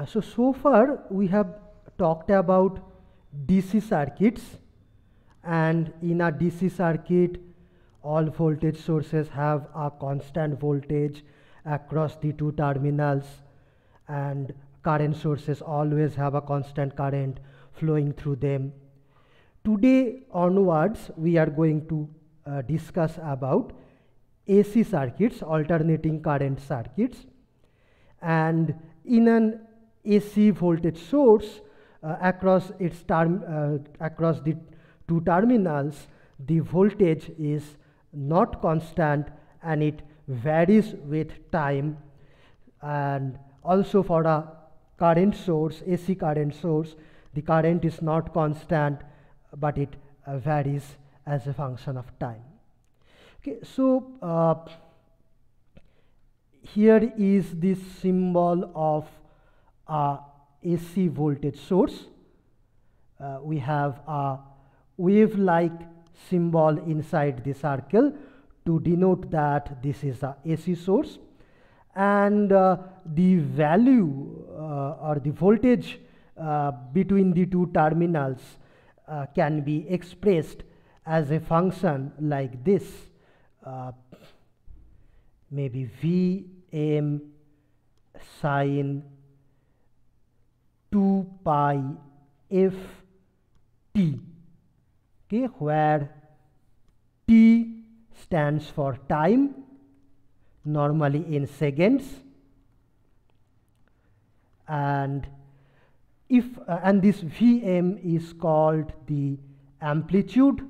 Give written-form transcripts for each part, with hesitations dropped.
So far we have talked about DC circuits, and in a DC circuit all voltage sources have a constant voltage across the two terminals, and current sources always have a constant current flowing through them. Today onwards we are going to discuss about AC circuits, alternating current circuits. And in an AC voltage source across the two terminals, the voltage is not constant and it varies with time. And also for a current source, AC current source, the current is not constant but it varies as a function of time. Okay, so here is this symbol of a AC voltage source. We have a wave-like symbol inside the circle to denote that this is a AC source, and the value or the voltage between the two terminals can be expressed as a function like this, maybe Vm sine 2 pi ft, okay, where t stands for time, normally in seconds, and and this Vm is called the amplitude.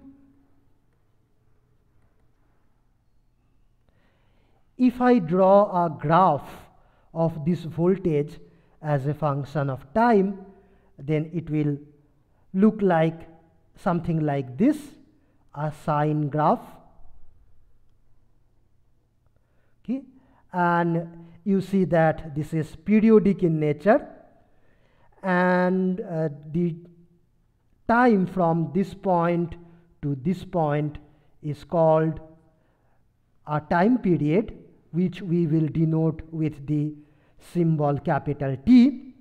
If I draw a graph of this voltage as a function of time, then it will look like something like this, a sine graph. Okay, and you see that this is periodic in nature, and the time from this point to this point is called a time period, which we will denote with the symbol capital T.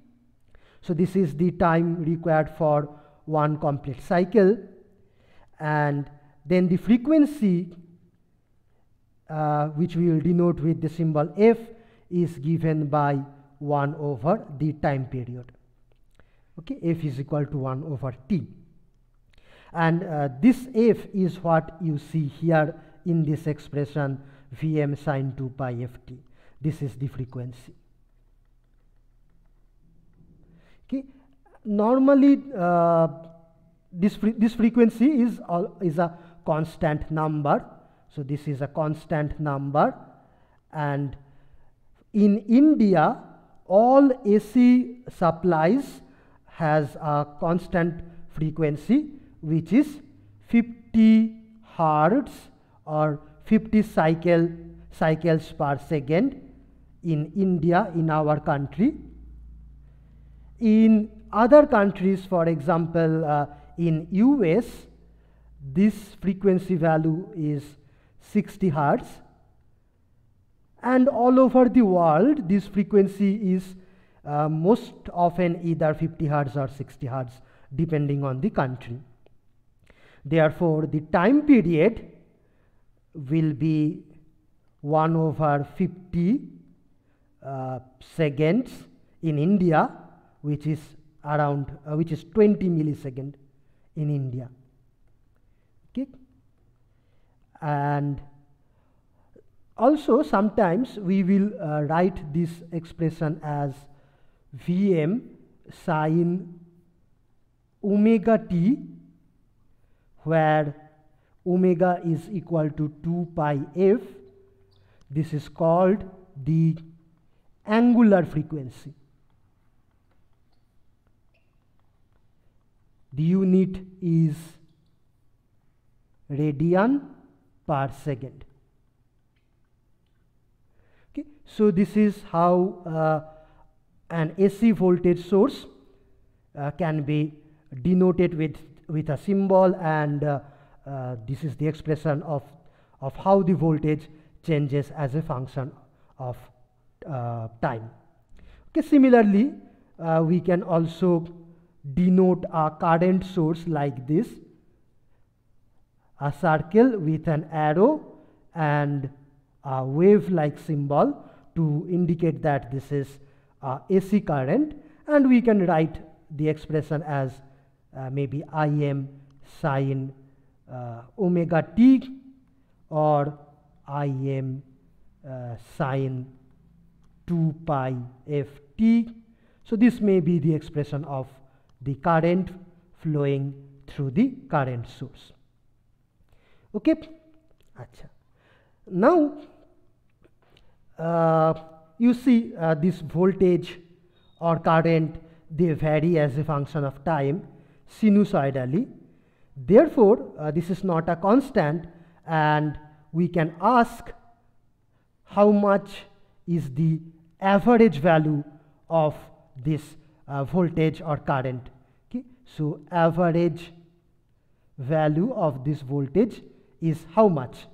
So this is the time required for one complete cycle, and then the frequency which we will denote with the symbol f is given by 1 over the time period. Okay, f is equal to 1 over t, and this f is what you see here in this expression Vm sine 2 pi ft. This is the frequency. Okay, normally this frequency is a constant number. So this is a constant number, and in India all AC supplies has a constant frequency, which is 50 hertz or 50 cycles per second in India, in our country. In other countries, for example in US, this frequency value is 60 hertz, and all over the world this frequency is most often either 50 hertz or 60 hertz, depending on the country. Therefore the time period will be 1 over 50 seconds in India, which is around 20 milliseconds in India. Okay, and also sometimes we will write this expression as Vm sine omega t, where omega is equal to 2 pi f. This is called the angular frequency. The unit is radian per second. Okay, so this is how an AC voltage source can be denoted with a symbol, and this is the expression of how the voltage changes as a function of time. Okay, similarly we can also denote a current source like this, a circle with an arrow and a wave like symbol to indicate that this is AC current, and we can write the expression as maybe Im sine omega t or Im sine 2 pi ft. So this may be the expression of the current flowing through the current source. Okay. Achha. Now you see this voltage or current, they vary as a function of time sinusoidally. Therefore, this is not a constant, and we can ask how much is the average value of this voltage or current. Okay. So average value of this voltage is how much?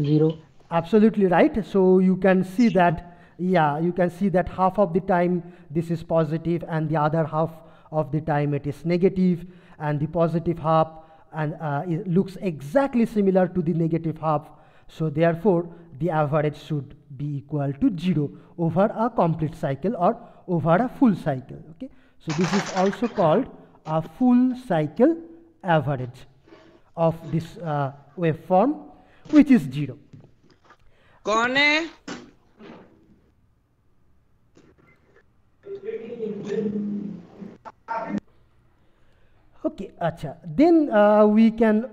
0. Absolutely right. So you can see that, yeah, you can see that half of the time this is positive and the other half of the time it is negative, and the positive half and it looks exactly similar to the negative half. So therefore the average should be equal to 0 over a complete cycle or over a full cycle. Okay. So this is also called a full cycle average of this waveform, which is 0. कौन है? Okay, acha. Then we can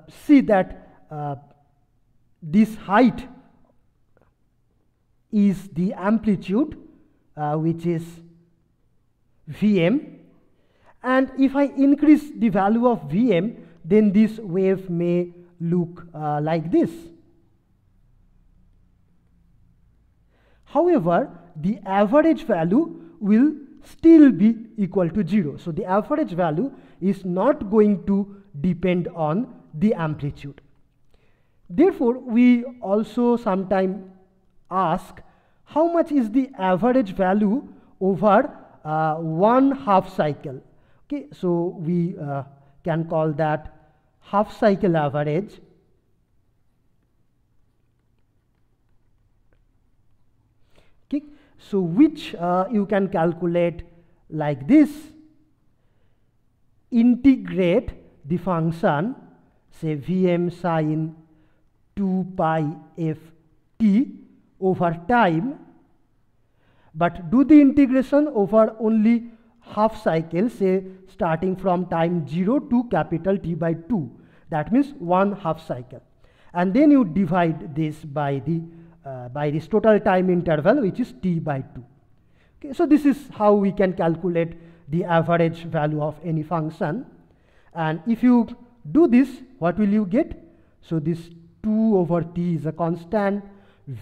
see that this height is the amplitude, which is Vm, and if I increase the value of Vm, then this wave may look like this. However, the average value will still be equal to 0. So the average value is not going to depend on the amplitude. Therefore, we also sometimes ask how much is the average value over one half cycle. Okay, so we can call that half cycle average. Okay, so which you can calculate like this: integrate the function, say Vm sine 2 pi ft over time, but do the integration over only half cycle, say starting from time 0 to capital T by 2. That means one half cycle, and then you divide this by this total time interval, which is T by 2. Okay, so this is how we can calculate the average value of any function. And if you do this, what will you get? So this 2 over T is a constant,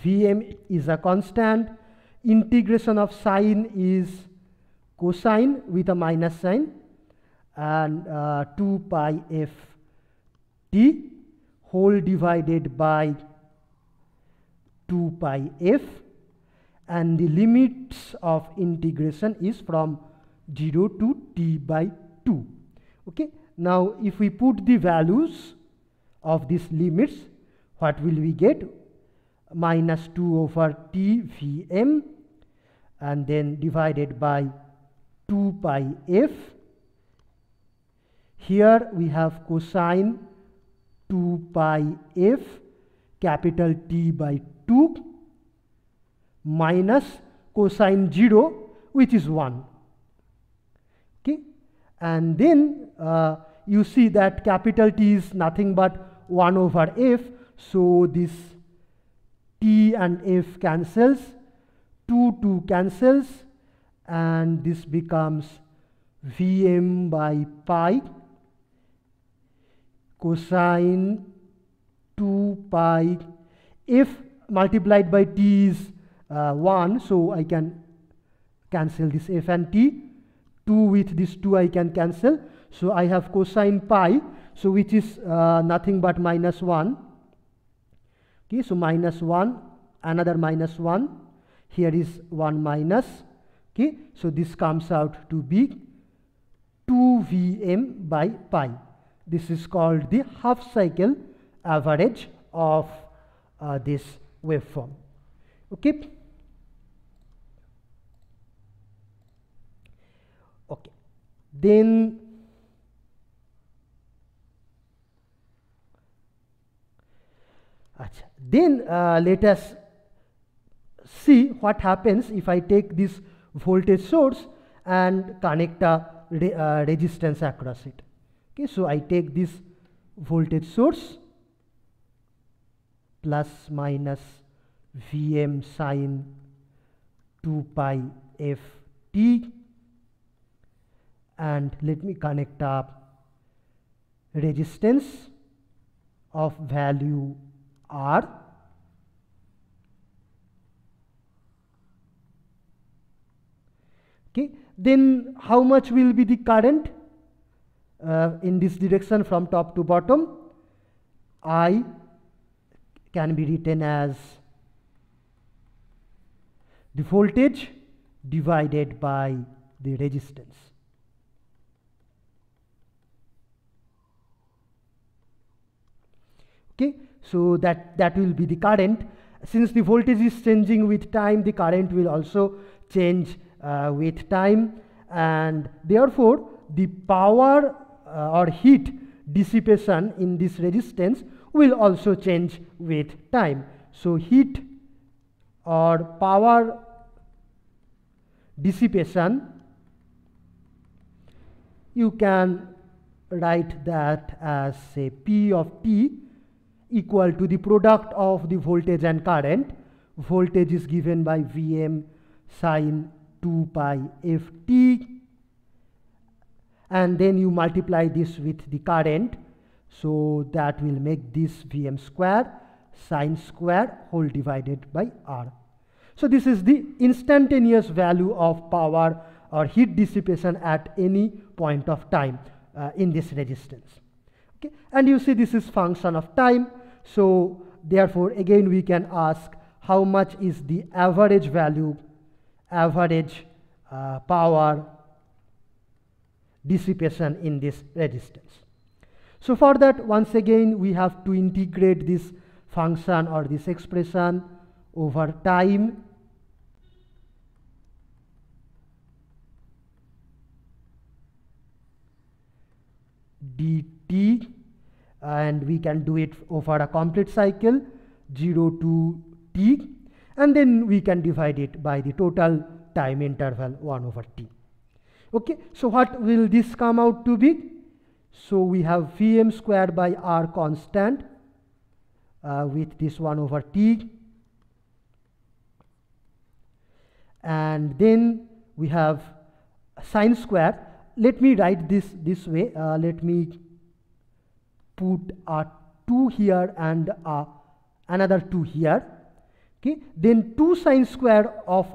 Vm is a constant, integration of sine is cosine with a minus sign, and 2 pi f t whole divided by 2 pi f, and the limits of integration is from 0 to t by 2. Okay. Now if we put the values of these limits, what will we get? Minus 2 over t Vm, and then divided by 2 pi f. Here we have cosine 2 pi f capital T by 2 minus cosine 0, which is 1. Okay, and then you see that capital T is nothing but 1 over f, so this T and f cancels, 2 cancels, and this becomes Vm by pi cosine 2 pi f multiplied by t is 1, so I can cancel this f and t. 2 with this 2 I can cancel, so I have cosine pi, so which is nothing but minus 1. Okay, so minus 1, another minus 1. here is 1 minus. Okay, so this comes out to be 2 Vm by pi. This is called the half cycle average of this waveform. Okay. Okay. Then let us see what happens if I take this voltage source and connect a resistance across it. Okay, so I take this voltage source plus minus Vm sine 2 pi f t, and let me connect a resistance of value R. Okay, then how much will be the current in this direction from top to bottom? I can be written as the voltage divided by the resistance. Okay, so that will be the current. Since the voltage is changing with time, the current will also change with time, and therefore the power or heat dissipation in this resistance will also change with time. So heat or power dissipation, you can write that as say P of t equal to the product of the voltage and current. Voltage is given by Vm sine 2 pi f t, and then you multiply this with the current, so that will make this Vm square sine square whole divided by R. So this is the instantaneous value of power or heat dissipation at any point of time in this resistance. Okay, and you see this is function of time. So therefore again we can ask how much is the average value, average power dissipation in this resistance. So for that, once again we have to integrate this function or this expression over time. Dt, and we can do it over a complete cycle 0 to t, and then we can divide it by the total time interval 1 over t. Okay, so what will this come out to be? So we have Vm squared by R constant with this 1 over t, and then we have sine square. Let me write this way. Let me put a 2 here and another 2 here. Okay, then 2 sine square of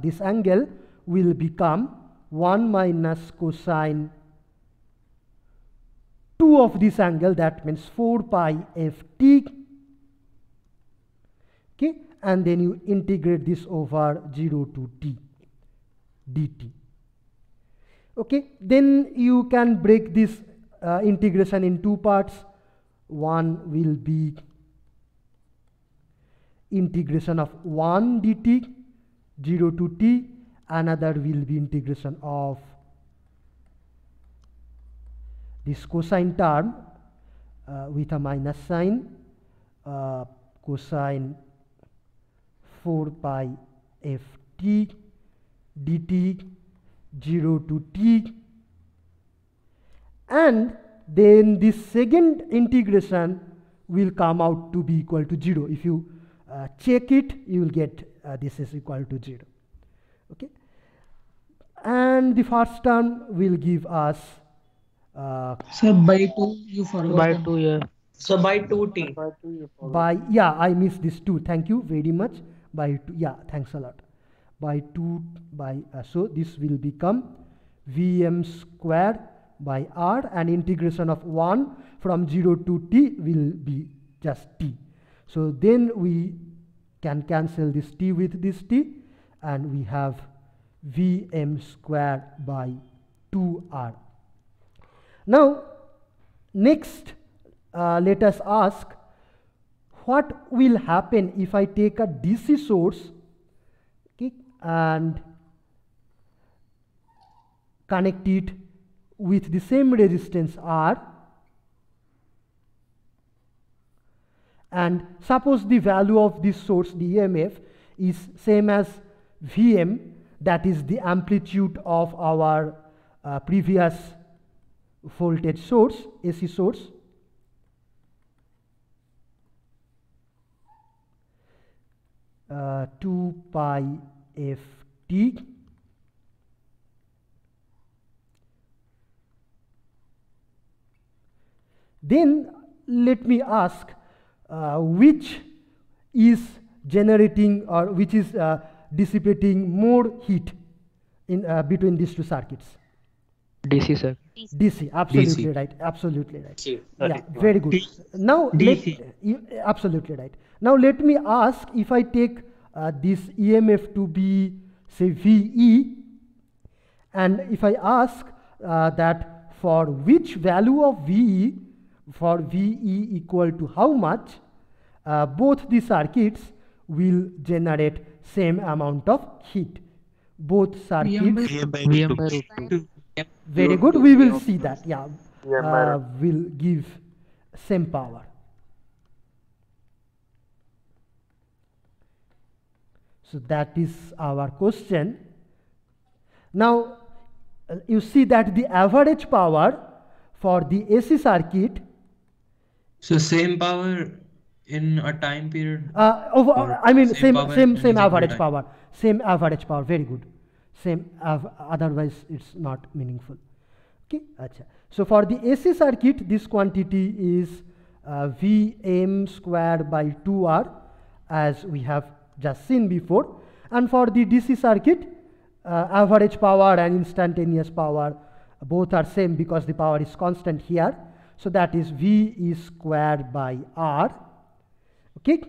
this angle will become 1 minus cosine 2 of this angle, that means 4 pi f t. Okay, and then you integrate this over 0 to t dt. Okay, then you can break this integration in two parts. One will be integration of 1 dt 0 to t, another will be integration of this cosine term with a minus sign, cosine 4 pi f t dt 0 to t, and then this second integration will come out to be equal to 0. If you check it, you will get this is equal to 0. Okay, and the first term will give us Sir, by 2 you forgot. By 2, yeah. So by 2t. by, yeah, I missed this 2. Thank you very much. By 2, yeah, thanks a lot. By 2 by so this will become Vm square by R, and integration of 1 from 0 to t will be just t. So then we can cancel this t with this t, and we have Vm square by 2R. Now, next, let us ask what will happen if I take a DC source, okay, and connect it with the same resistance R, and suppose the value of this source, the EMF, is same as Vm, that is the amplitude of our previous voltage source, AC source. Uh, 2 pi ft. Then let me ask which is generating or which is dissipating more heat in between these two circuits. DC, sir. DC, absolutely DC. right, absolutely right. DC. Yeah, very good. Now, DC. Absolutely right. Now let me ask, if I take this EMF to be, say, VE, and if I ask that for which value of VE, for VE equal to how much, both the circuits will generate same amount of heat. Both circuits. Vm by root 2. Very good. We will see that. Yeah, will give same power. So that is our question. Now, you see that the average power for the AC circuit, So same power in a time period. I mean same same power same in same single average time. power, same average power. Very good. Same otherwise it's not meaningful. Okay. Acha. So for the AC circuit, this quantity is Vm square by 2R, as we have just seen before. And for the DC circuit, average power and instantaneous power both are same because the power is constant here. So that is V is squared by R. Okay.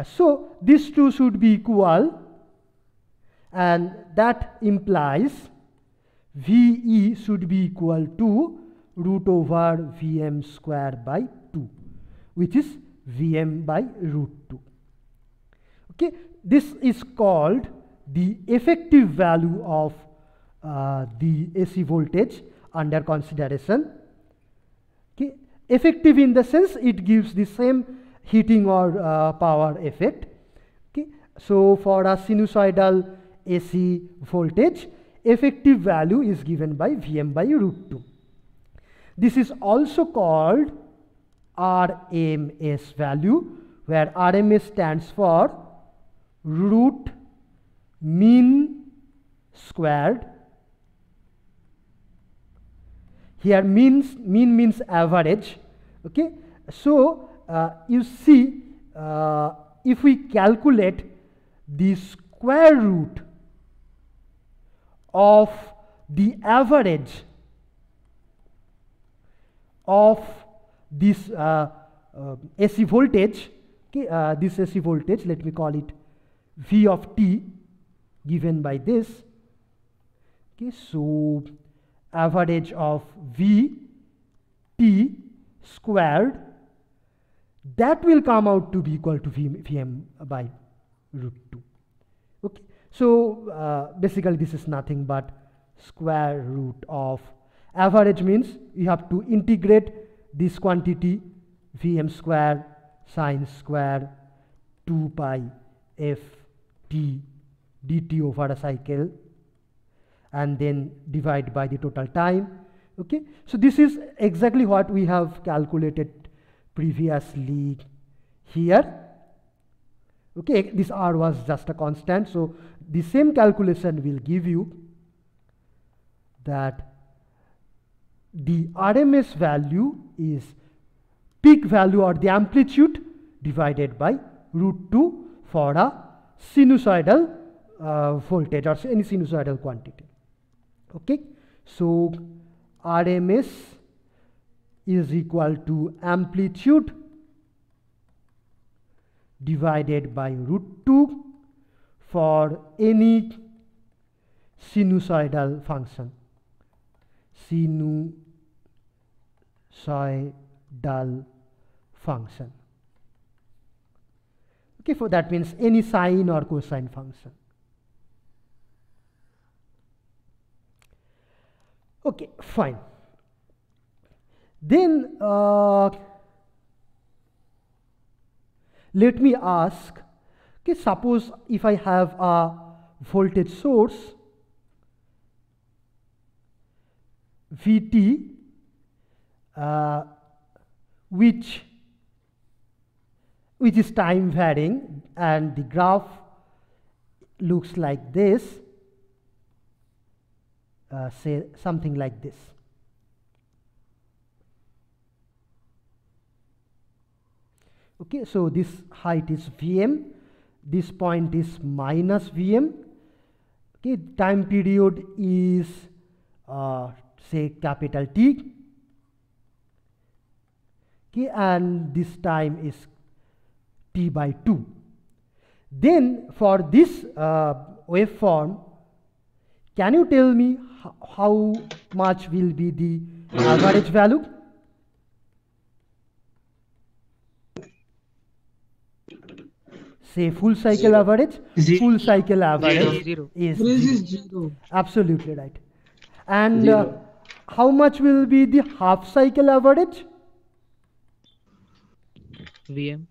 So these two should be equal, and that implies VE should be equal to root over Vm square by 2, which is Vm by root 2. Okay. This is called the effective value of the AC voltage under consideration. Okay. Effective in the sense it gives the same heating or power effect. Okay. So for a sinusoidal AC voltage, effective value is given by Vm by root 2. This is also called RMS value, where RMS stands for root mean squared. Here mean means average. Okay. So you see, if we calculate the square root of the average of this AC voltage, okay, this AC voltage, let me call it V of t, given by this. Okay, so average of V t squared, that will come out to be equal to Vm by root 2. Okay, so basically this is nothing but square root of average, means you have to integrate this quantity Vm square sine square 2 pi f t dt over a cycle, and then divide by the total time. Okay, so this is exactly what we have calculated previously here. Okay, this R was just a constant, so the same calculation will give you that the RMS value is peak value or the amplitude divided by root 2 for a sinusoidal voltage or any sinusoidal quantity. Okay, so RMS is equal to amplitude divided by root 2 for any sinusoidal function. Sinusoidal function. Okay, for that means any sine or cosine function. Okay, fine. Then let me ask, okay, suppose if I have a voltage source Vt which is time varying, and the graph looks like this, say something like this. Okay, so this height is Vm, this point is minus Vm. Okay, time period is say capital T. Okay, and this time is T by 2. Then for this waveform, can you tell me how much will be the average value? Say full cycle average. Full cycle average is 0. Absolutely right. And how much will be the half cycle average? VM.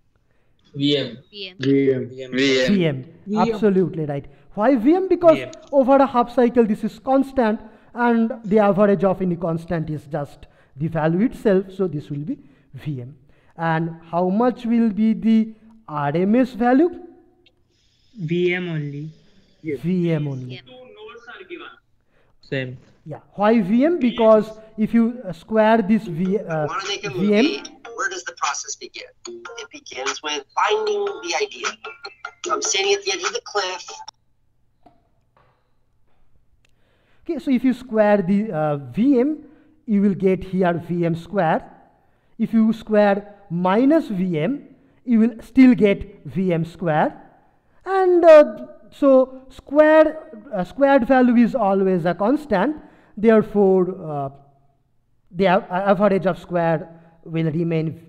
Absolutely right. Why VM? Because over a half cycle this is constant, and the average of any constant is just the value itself, so this will be VM. And how much will be the RMS value? VM only. VM only. Same. Yeah. Why VM? Because if you square this VM, where does the process begin? It begins with finding the idea. So I'm standing at the edge of the cliff. Okay, so if you square the VM, you will get here VM square. If you square minus VM, you will still get VM square. And so squared value is always a constant. Therefore, the average of square will remain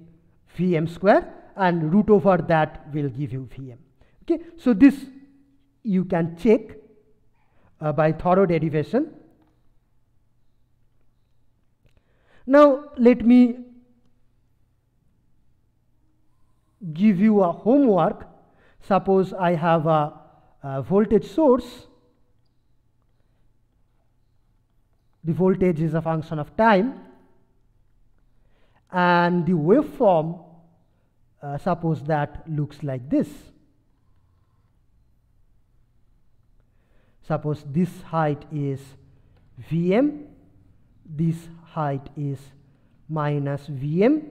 Vm square, and root over that will give you Vm. Okay, so this you can check by thorough derivation. Now let me give you a homework. Suppose I have a voltage source. The voltage is a function of time, and the waveform suppose that looks like this. Suppose this height is Vm, this height is minus Vm,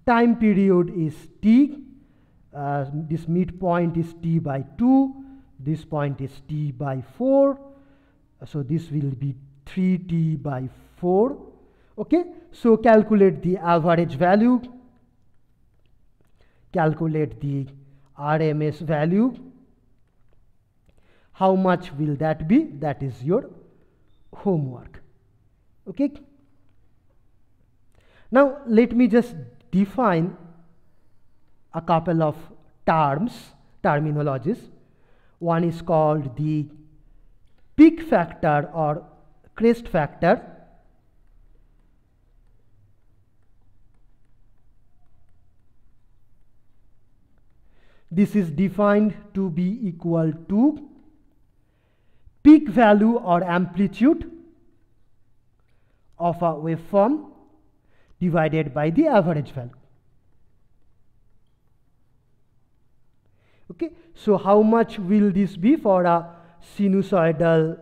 time period is T, this midpoint is T by 2, this point is T by 4, so this will be 3T by 4. Okay, so calculate the average value, calculate the RMS value. How much will that be? That is your homework. Okay. Now let me just define a couple of terminologies. One is called the peak factor or crest factor. This is defined to be equal to peak value or amplitude of a waveform divided by the average value. Okay, so how much will this be for a sinusoidal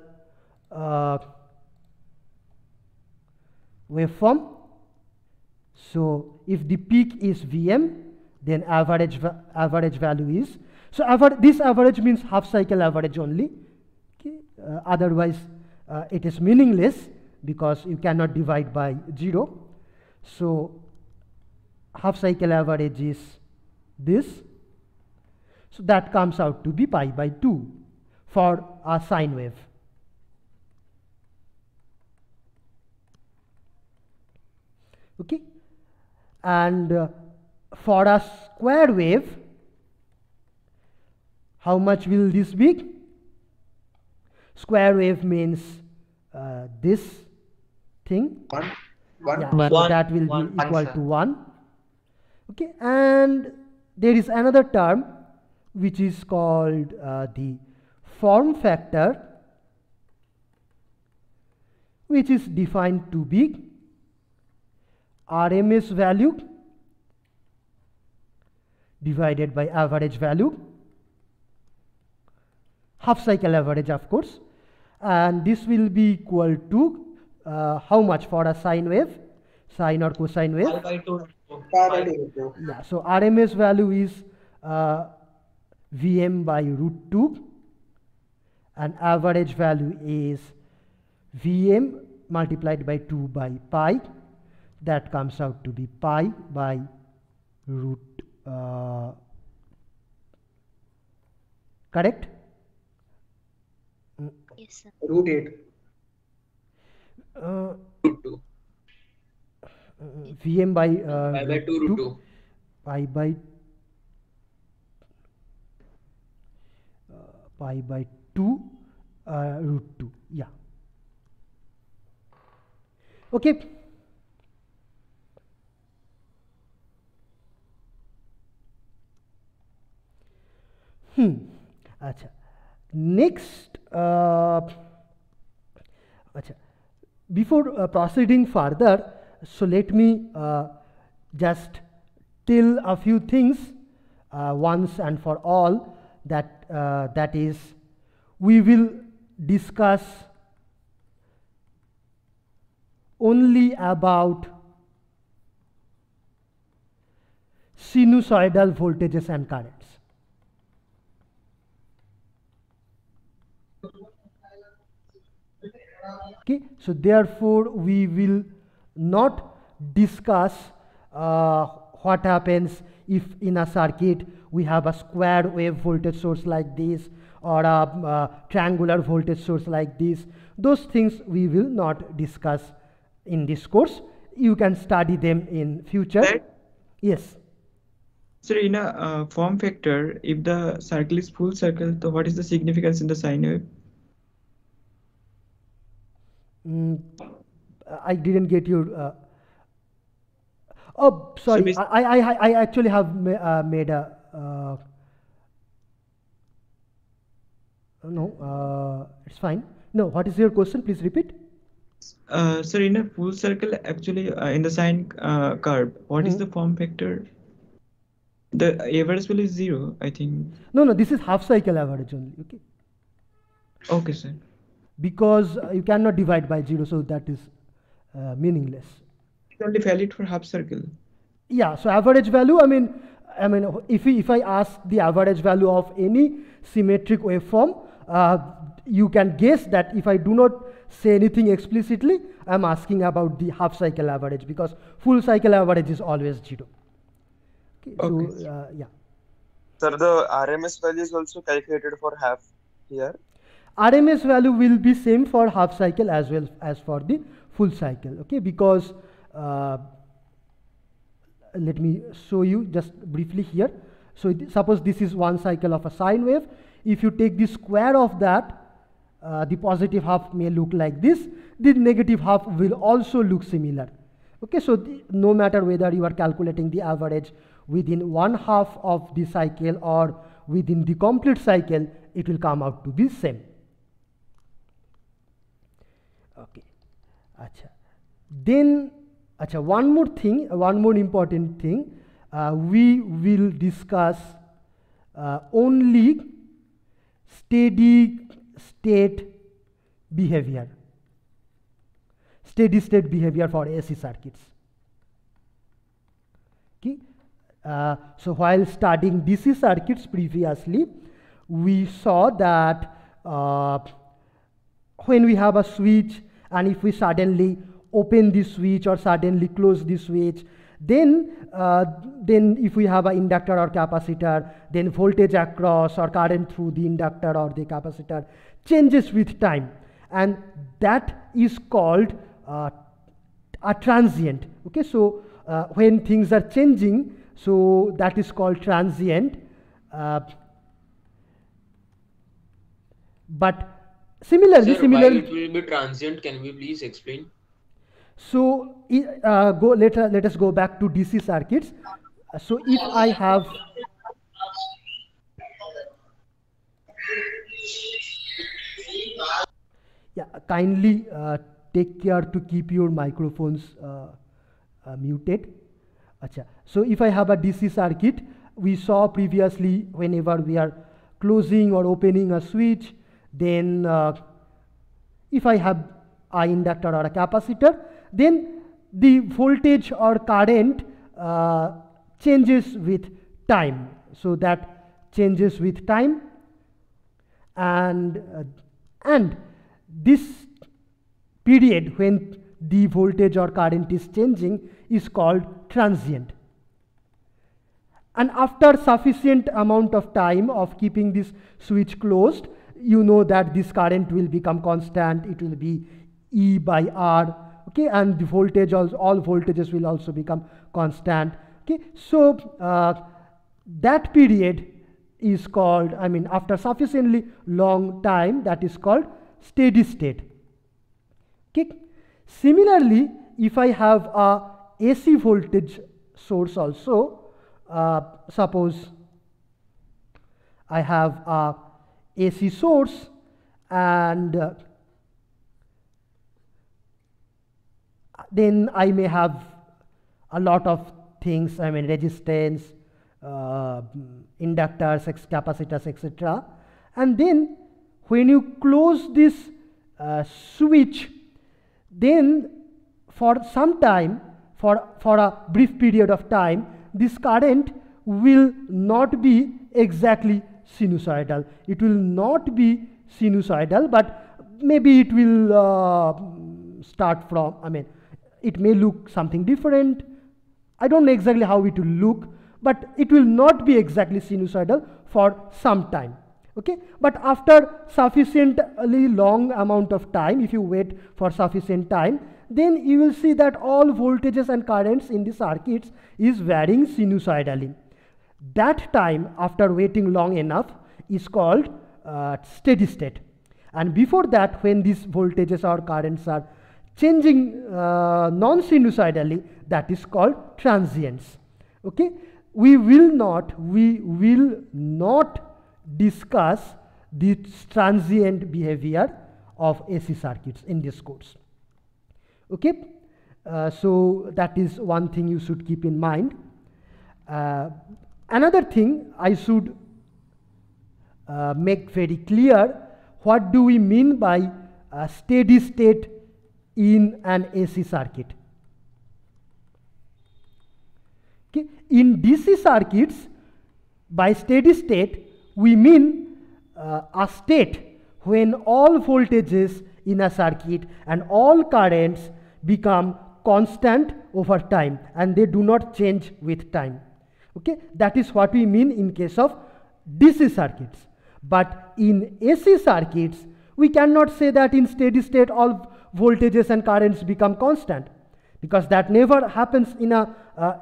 waveform? So if the peak is Vm, then average value is, so this average means half cycle average only. Okay, otherwise it is meaningless because you cannot divide by 0. So half cycle average is this, So that comes out to be pi by 2 for a sine wave. Okay, and for a square wave, how much will this be? Square wave means this thing. Yeah, so that will be equal to 1. Okay, and there is another term which is called the form factor, which is defined to be RMS value divided by average value, half cycle average of course, and this will be equal to how much for a sine wave, sine or cosine wave? Pi by 2. Yeah, so RMS value is Vm by root 2 and average value is Vm multiplied by 2 by pi. That comes out to be pi by root, correct? Yes, sir. Root 8. Root 2. Vm by Pi by 2 root 2. pi by pi by 2 root 2. Yeah. Okay. Acha. Next, before proceeding further, so let me just tell a few things once and for all, that that is, we will discuss only about sinusoidal voltages and currents. Okay, so therefore we will not discuss what happens if in a circuit we have a square wave voltage source like this or a triangular voltage source like this. Those things we will not discuss in this course. You can study them in future. Right. Yes. So in a form factor, if the circle is full circle, so what is the significance in the sine wave? I didn't get your. Oh, sorry. So I actually have made a. No, it's fine. No, what is your question? Please repeat. So in a full circle, actually, in the sine curve, what is the form factor? The average value is 0, I think. No, this is half cycle average only. Okay. Okay, sir. Because you cannot divide by 0, so that is meaningless. It's only valid for half circle. Yeah, so average value, I mean, if I ask the average value of any symmetric waveform, you can guess that if I do not say anything explicitly, I am asking about the half cycle average, because full cycle average is always 0. Okay, Okay. so yeah. Sir, the RMS value is also calculated for half here. RMS value will be same for half cycle as well as for the full cycle, okay, because let me show you just briefly here. So suppose this is one cycle of a sine wave. If you take the square of that, the positive half may look like this, the negative half will also look similar. Okay, so no matter whether you are calculating the average within one half of the cycle or within the complete cycle, it will come out to be same. Okay, acha. Then one more thing, one more important thing, we will discuss only steady state behavior for AC circuits. Okay. So while studying DC circuits previously, we saw that when we have a switch and if we suddenly open the switch or suddenly close the switch, Then if we have an inductor or capacitor, then voltage across or current through the inductor or the capacitor changes with time, and that is called a transient. Okay, so when things are changing, so that is called transient. But similarly, Sir, why it will be transient? Can we please explain? so let us go back to DC circuits. So if I have kindly take care to keep your microphones muted. Achha. So if I have a DC circuit, we saw previously whenever we are closing or opening a switch, then if I have an inductor or a capacitor, then the voltage or current changes with time. So that changes with time, and this period when the voltage or current is changing is called transient. And after sufficient amount of time of keeping this switch closed, you know that this current will become constant. It will be E by R. Okay, and the voltage, all voltages will also become constant. Okay, so that period is called, I mean, after sufficiently long time, that is called steady state. Okay. Similarly, if I have a AC voltage source also, suppose I have a AC source, and then I may have a lot of things, I mean resistance, inductors, capacitors, etc. And then when you close this switch, then for some time, for a brief period of time, this current will not be exactly sinusoidal. It will not be sinusoidal, but maybe it will start from, I mean, it may look something different. I don't know exactly how it will look, but it will not be exactly sinusoidal for some time. Okay, but after sufficiently long amount of time, if you wait for sufficient time, then you will see that all voltages and currents in the circuits is varying sinusoidally. That time, after waiting long enough, is called steady state. And before that, when these voltages or currents are changing non-sinusoidally, that is called transients. Okay, we will not discuss the transient behavior of AC circuits in this course. Okay, so that is one thing you should keep in mind. Another thing I should make very clear, what do we mean by a steady state in an AC circuit? Okay. In DC circuits, by steady state, we mean a state when all voltages in a circuit and all currents become constant over time and they do not change with time. Okay, that is what we mean in case of DC circuits. But in AC circuits, we cannot say that in steady state all voltages and currents become constant, because that never happens in a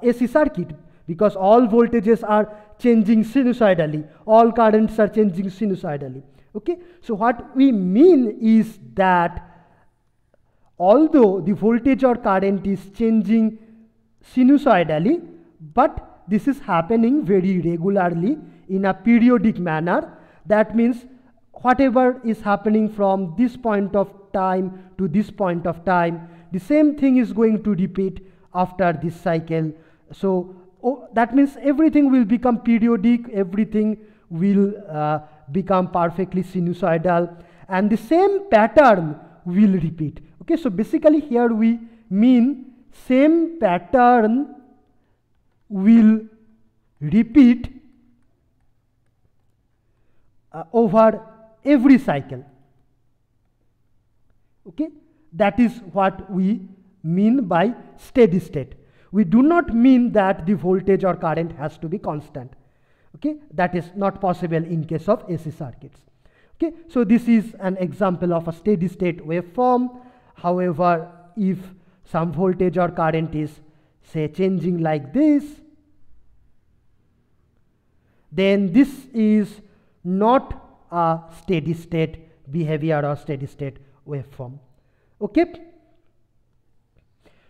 AC circuit, because all voltages are changing sinusoidally, all currents are changing sinusoidally. Okay, so what we mean is that although the voltage or current is changing sinusoidally, but this is happening very regularly in a periodic manner. That means whatever is happening from this point of time to this point of time, the same thing is going to repeat after this cycle. So that means everything will become periodic, everything will become perfectly sinusoidal, and the same pattern will repeat. Okay, so basically here we mean same pattern will repeat over every cycle. Okay, that is what we mean by steady state. We do not mean that the voltage or current has to be constant. Okay, that is not possible in case of AC circuits. Okay, so this is an example of a steady state waveform. However, if some voltage or current is, say, changing like this, then this is not a steady state behavior or steady state waveform. Okay.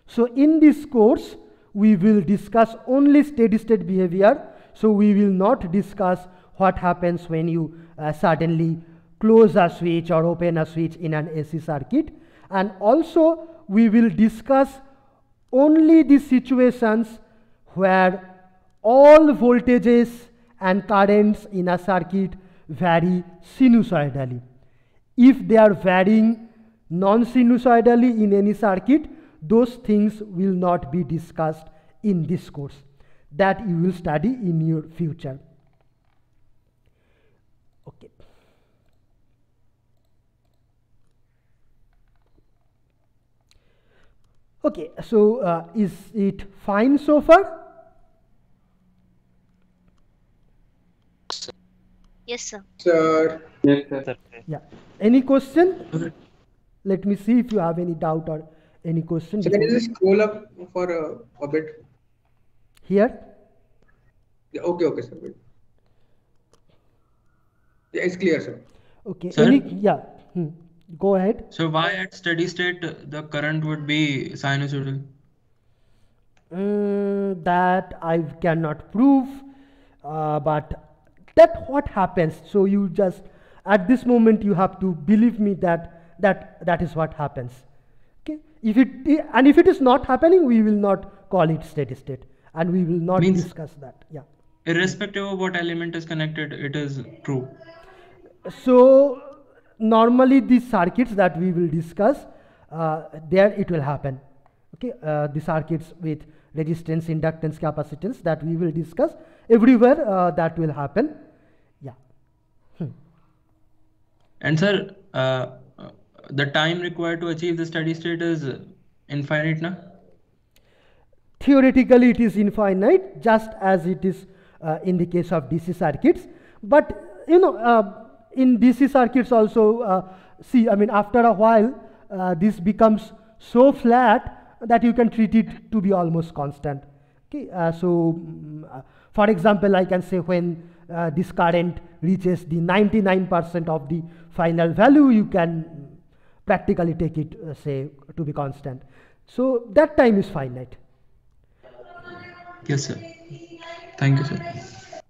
So in this course, we will discuss only steady state behavior. So we will not discuss what happens when you suddenly close a switch or open a switch in an AC circuit. And also we will discuss only the situations where all voltages and currents in a circuit vary sinusoidally. If they are varying non-sinusoidally in any circuit, those things will not be discussed in this course. That you will study in your future. Okay. Okay, so is it fine so far? Yes, sir. Sir. Yes, sir. Yeah. Any question? Let me see if you have any doubt or any question. So can you just scroll up for a bit? Here? Yeah, okay, sir. Wait. Yeah, it's clear, sir. Okay. Sir? Yeah. Go ahead. So why at steady state the current would be sinusoidal? That I cannot prove, but that what happens. So you just at this moment you have to believe me that is what happens. Okay. If it is not happening, we will not call it steady state, and we will not discuss that. Yeah. Irrespective of what element is connected, it is true. So normally these circuits that we will discuss, there it will happen. Okay, the circuits with resistance, inductance, capacitance that we will discuss, everywhere that will happen. Yeah. And sir, the time required to achieve the steady state is infinite, na? Theoretically it is infinite, just as it is in the case of DC circuits. But you know, in DC circuits also, see, I mean, after a while, this becomes so flat that you can treat it to be almost constant. Okay, for example, I can say when this current reaches the 99% of the final value, you can practically take it, say, to be constant. So that time is finite. Yes, sir. Thank you, sir.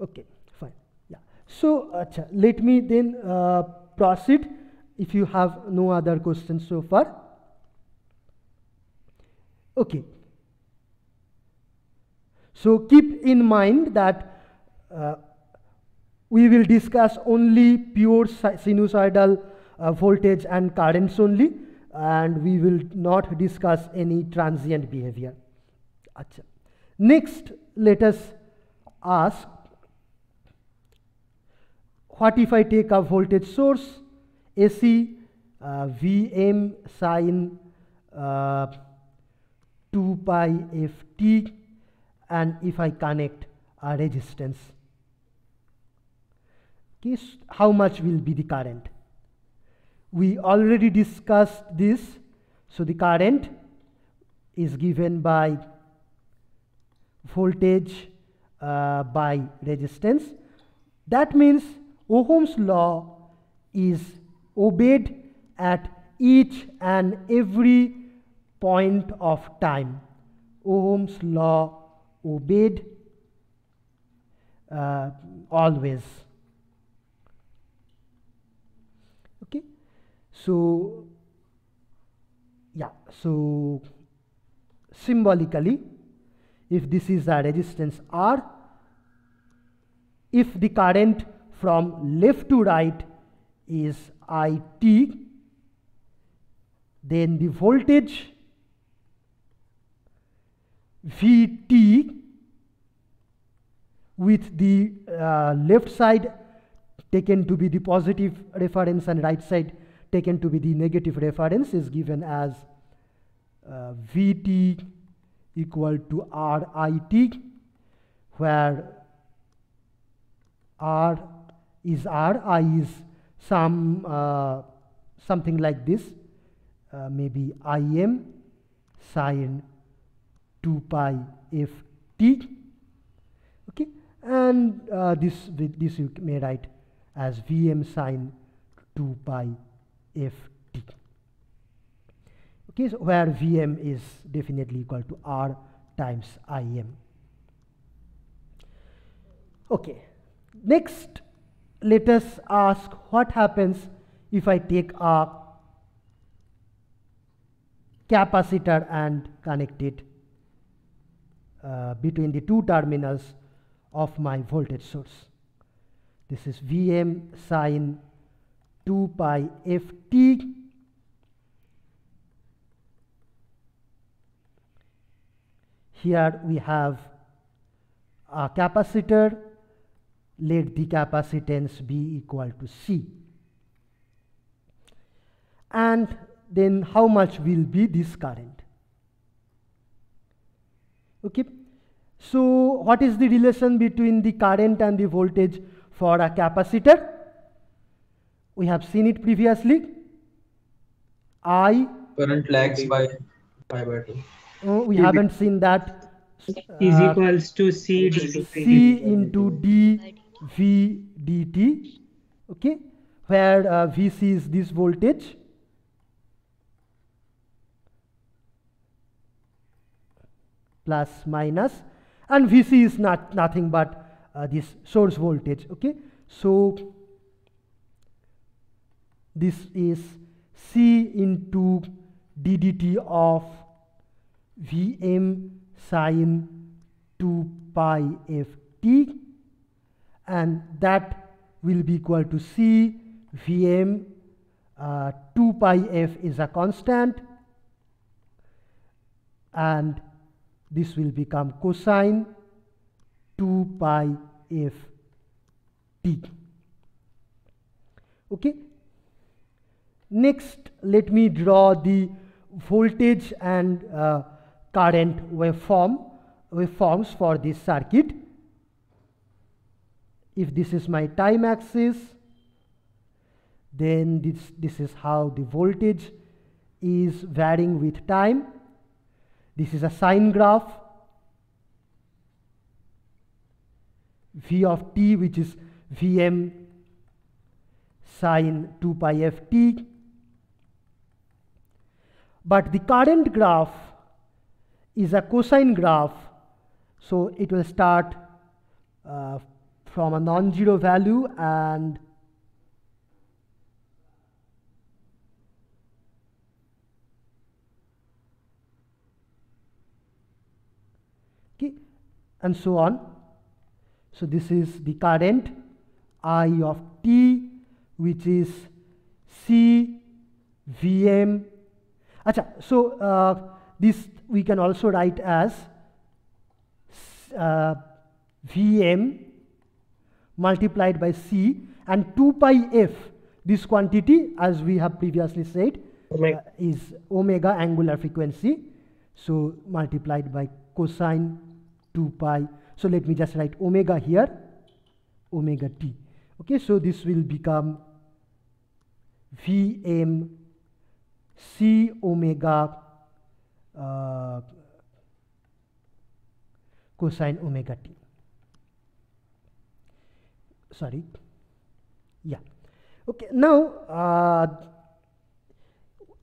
Okay, fine. Yeah. So, let me then proceed if you have no other questions so far. Okay. So, keep in mind that we will discuss only pure sinusoidal voltage and currents only, and we will not discuss any transient behavior. Achha. Next, let us ask, what if I take a voltage source AC Vm sine 2 pi ft, and if I connect a resistance, okay, how much will be the current? We already discussed this. So the current is given by voltage by resistance. That means Ohm's law is obeyed at each and every point of time. Ohm's law obeyed always. Okay, so yeah, so symbolically, if this is a resistance R, if the current from left to right is IT, then the voltage Vt with the left side taken to be the positive reference and right side taken to be the negative reference is given as Vt equal to RIT, where R is R, I is something like this, maybe Im sine 2 pi ft. Okay, and this you may write as Vm sine 2 pi ft. Okay, so where Vm is definitely equal to R times Im. Okay, next let us ask what happens if I take a capacitor and connect it between the two terminals of my voltage source. This is Vm sine 2 pi ft. Here we have a capacitor. Let the capacitance be equal to C. And then how much will be this current? Okay. So what is the relation between the current and the voltage for a capacitor? We have seen it previously. Current lags by pi by 2. We haven't seen that. Is equals to C C into d V dt. Okay, where Vc is this voltage. Plus minus, and Vc is nothing but this source voltage. Okay, so this is C into d dt of Vm sine 2 pi ft, and that will be equal to C Vm. 2 pi f is a constant, and this will become cosine 2 pi f t. Okay. Next, let me draw the voltage and current waveforms for this circuit. If this is my time axis, then this is how the voltage is varying with time. This is a sine graph. V of t, which is Vm sine 2 pi ft. But the current graph is a cosine graph, so it will start from a non-zero value and and so on. So this is the current I of t, which is C Vm. So this we can also write as Vm multiplied by C, and 2 pi f, this quantity, as we have previously said, is omega angular frequency. So multiplied by cosine 2 pi. So let me just write omega here, omega t. Okay, so this will become Vm C omega cosine omega t. Sorry. Yeah. Okay. Now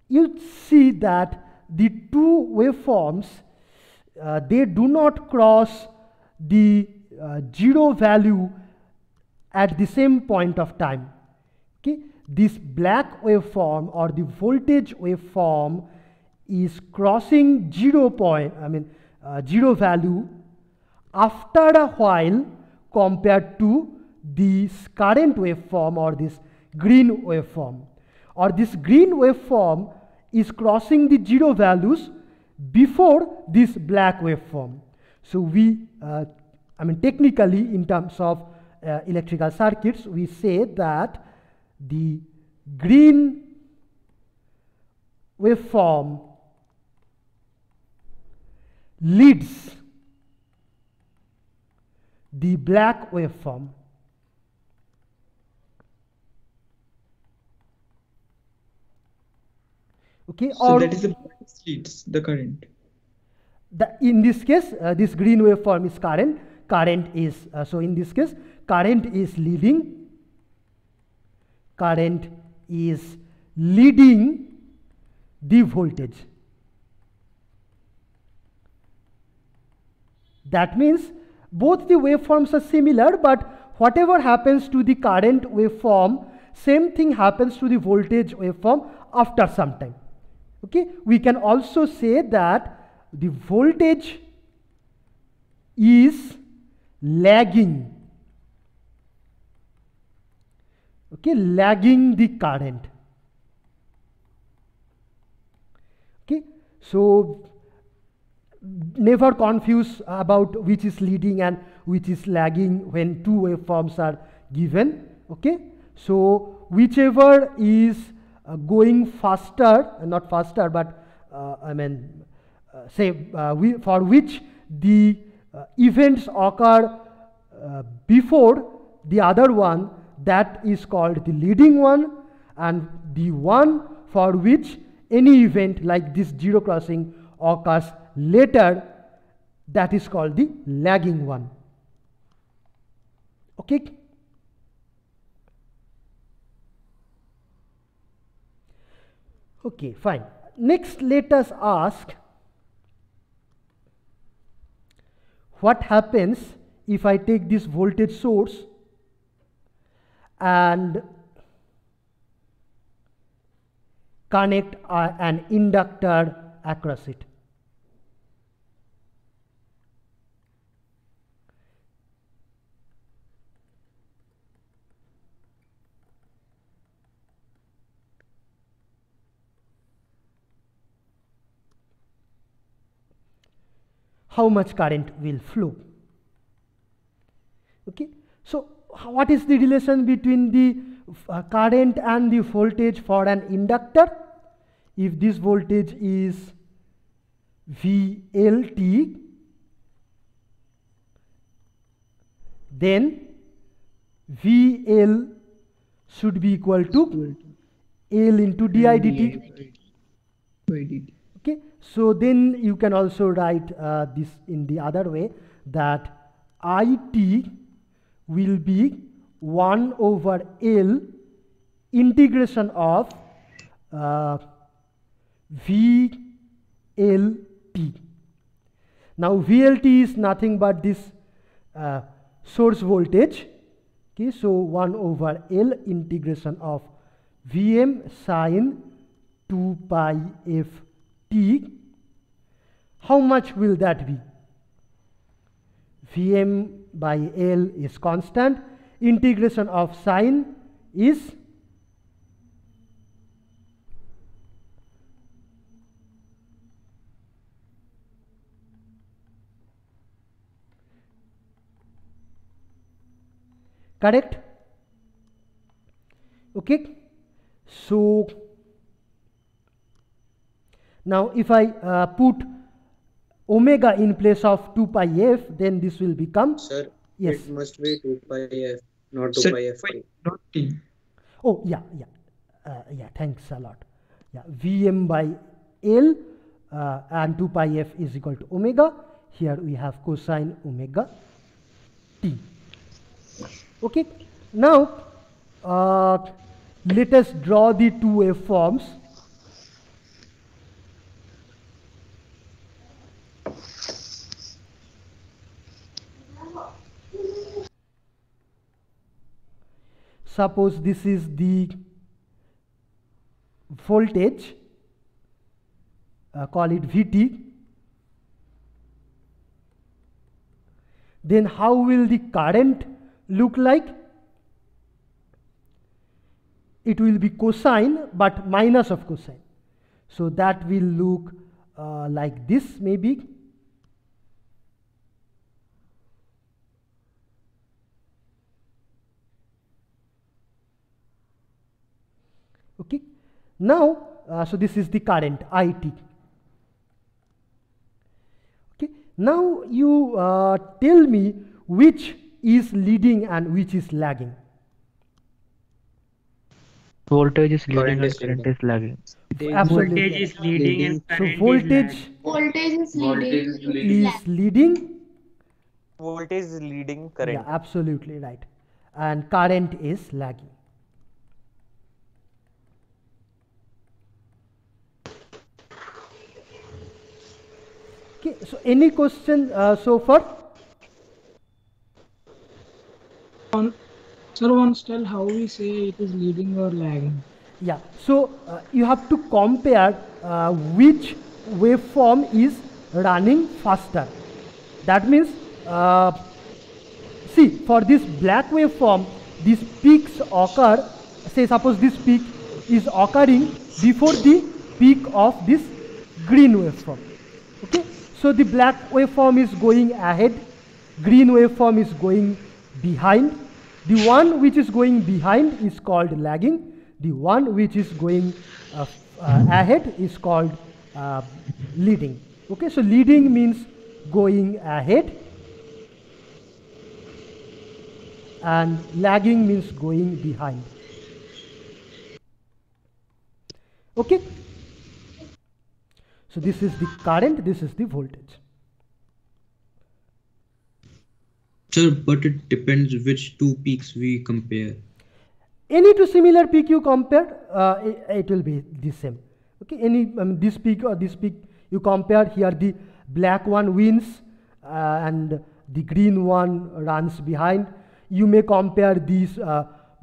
you see that the two waveforms they do not cross the zero value at the same point of time. Okay, this black waveform or the voltage waveform is crossing zero value after a while compared to this current waveform or this green waveform, or this green waveform is crossing the zero values before this black waveform. So we, technically in terms of electrical circuits, we say that the green waveform leads the black waveform. Okay, So or that is the leads the current. in this case, this green waveform is current. Current is so in this case, current is leading. Current is leading the voltage. That means both the waveforms are similar, but whatever happens to the current waveform, same thing happens to the voltage waveform after some time. Okay, we can also say that the voltage is lagging. Okay, lagging the current. Okay, so never confuse about which is leading and which is lagging when two waveforms are given. Okay, so whichever is going faster, not faster, but for which the events occur before the other one, that is called the leading one, and the one for which any event like this zero crossing occurs later, that is called the lagging one. Okay. Okay, fine. Next, let us ask what happens if I take this voltage source and connect an inductor across it. How much current will flow? Okay, so what is the relation between the current and the voltage for an inductor? If this voltage is VLT, then VL should be equal to L into didt. Okay, so then you can also write this in the other way, that IT will be 1 over L integration of VLT. Now VLT is nothing but this source voltage. Okay, so 1 over L integration of Vm sine 2 pi f t. How much will that be? Vm by L is constant. Integration of sine is correct. Okay, so now if I put omega in place of 2 pi f, then this will become, Sir, yes, it must be 2 pi f, not 2 Sir, pi f. not T. oh yeah, thanks a lot. Yeah, Vm by L and 2 pi f is equal to omega. Here we have cosine omega t. Okay, now let us draw the two waveforms. Suppose this is the voltage, call it Vt. Then how will the current look like? It will be cosine but minus of cosine. So that will look like this maybe. Okay, now so this is the current IT. Okay, Now you tell me which is leading and which is lagging. Voltage is leading Current and is current leading. is lagging. Absolutely. Voltage is leading and So current is voltage Voltage is leading. is leading. Voltage is leading Yeah, current. absolutely right. And current is lagging. Okay, so any question so far? Sir, once tell how we say it is leading or lagging. Yeah, so you have to compare which waveform is running faster. That means, see, for this black waveform, these peaks occur, say suppose this peak is occurring before the peak of this green waveform. Okay, so the black waveform is going ahead, green waveform is going behind. The one which is going behind is called lagging. The one which is going ahead is called leading. Okay, so leading means going ahead and lagging means going behind. Okay, so this is the current, this is the voltage. Sir, but it depends which two peaks we compare. Any two similar peak you compare, it will be the same. Okay, any this peak or this peak you compare, here the black one wins and the green one runs behind. You may compare these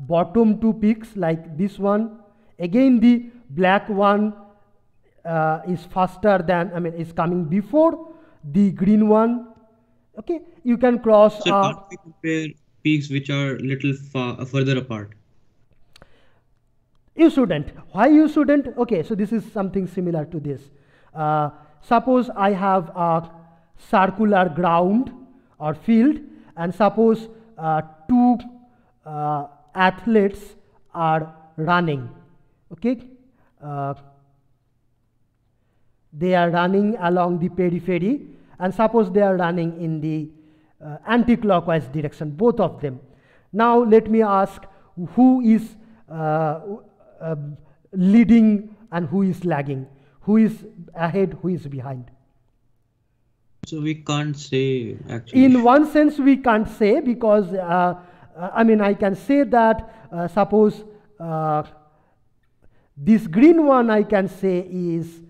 bottom two peaks like this one. Again the black one is faster than, is coming before the green one. Okay, you can cross. Sir, can't we compare peaks which are little further apart? You shouldn't. Why you shouldn't? Okay, so this is something similar to this. Suppose I have a circular ground or field, and suppose two athletes are running. Okay, they are running along the periphery, and suppose they are running in the anti-clockwise direction, both of them. Now let me ask, who is leading and who is lagging? Who is ahead, who is behind? So we can't say actually. In one sense we can't say, because I can say that suppose this green one I can say is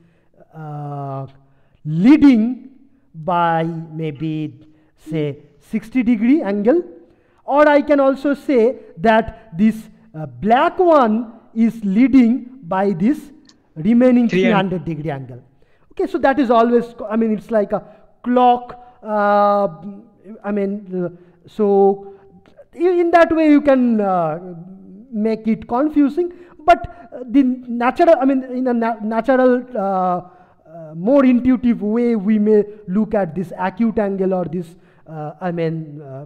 leading by maybe say 60-degree angle, or I can also say that this black one is leading by this remaining 300-degree angle. Okay, so that is always, it's like a clock. So in that way you can make it confusing, but the natural, in a natural, more intuitive way, we may look at this acute angle or this,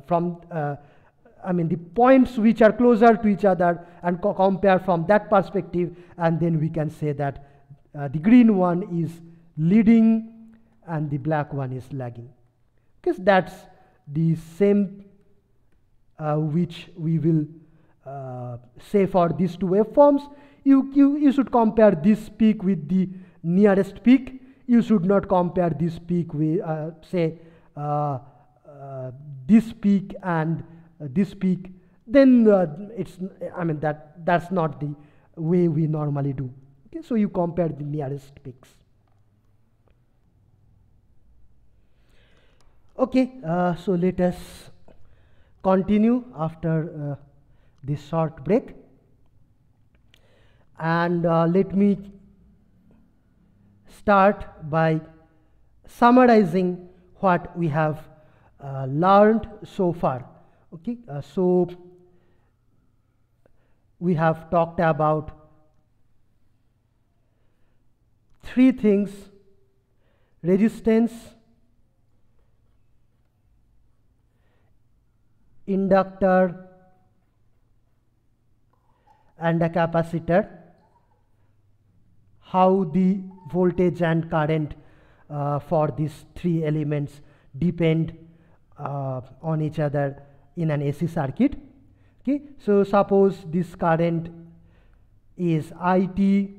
from the points which are closer to each other and compare from that perspective, and then we can say that the green one is leading and the black one is lagging. Because that's the same which we will say for these two waveforms. You should compare this peak with the nearest peak. You should not compare this peak with say this peak and this peak. Then it's that's not the way we normally do. Okay, so you compare the nearest peaks. Okay, so let us continue after this short break, and let me start by summarizing what we have learned so far. Okay, so we have talked about three things: resistance, inductor, and a capacitor. How the voltage and current for these three elements depend on each other in an AC circuit. Okay, so suppose this current is IT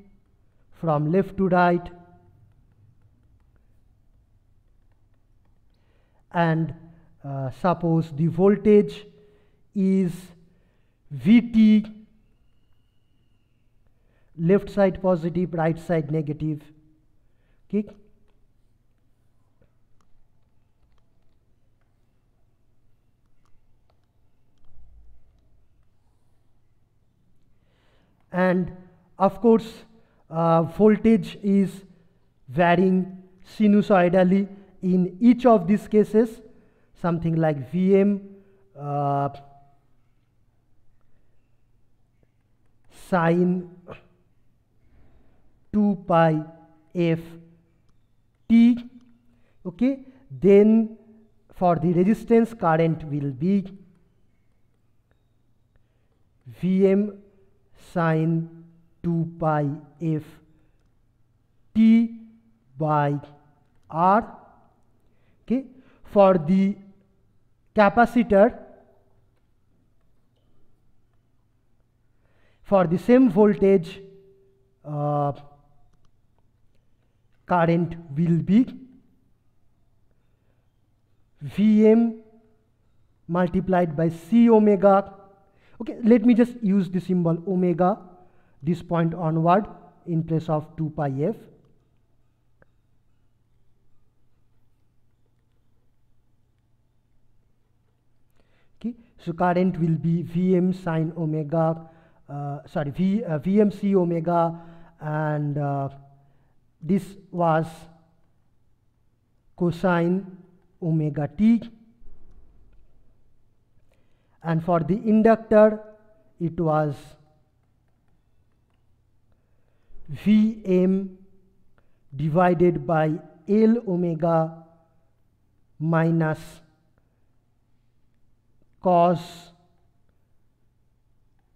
from left to right, and suppose the voltage is VT, left side positive, right side negative. Okay, and of course voltage is varying sinusoidally in each of these cases, something like Vm sine 2 pi f t. Okay, then for the resistance, current will be Vm sine 2 pi f t by R. Okay, for the capacitor, for the same voltage, current will be Vm multiplied by C omega. Okay, let me just use the symbol omega this point onward in place of 2 pi f. Okay, so current will be Vm sine omega, Vm C omega, and this was cosine omega t. And for the inductor, it was Vm divided by L omega minus cos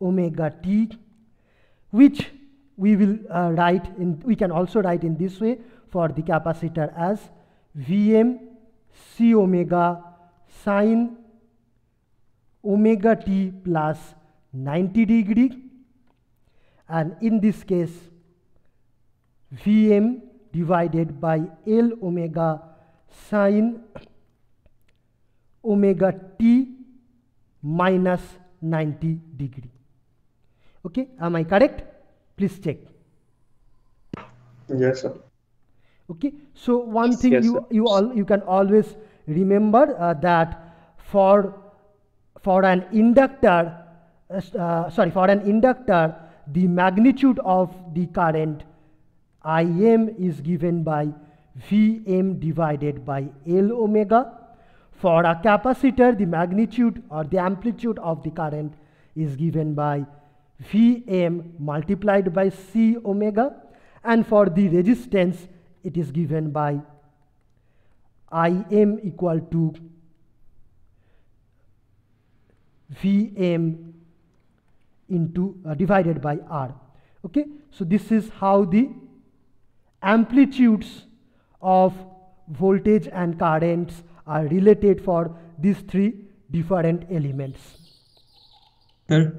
omega t, which we will we can also write in this way for the capacitor as Vm C omega sine omega t plus 90 degree, and in this case Vm divided by L omega sine omega t minus 90 degree. Okay, am I correct? Please check. Yes, sir. Okay, so one thing Yes, you can always remember that for an inductor, the magnitude of the current Im is given by Vm divided by L omega. For a capacitor, the magnitude or the amplitude of the current is given by Vm multiplied by C omega, and for the resistance it is given by Im equal to Vm into divided by R. Okay, so this is how the amplitudes of voltage and currents are related for these three different elements. Sir,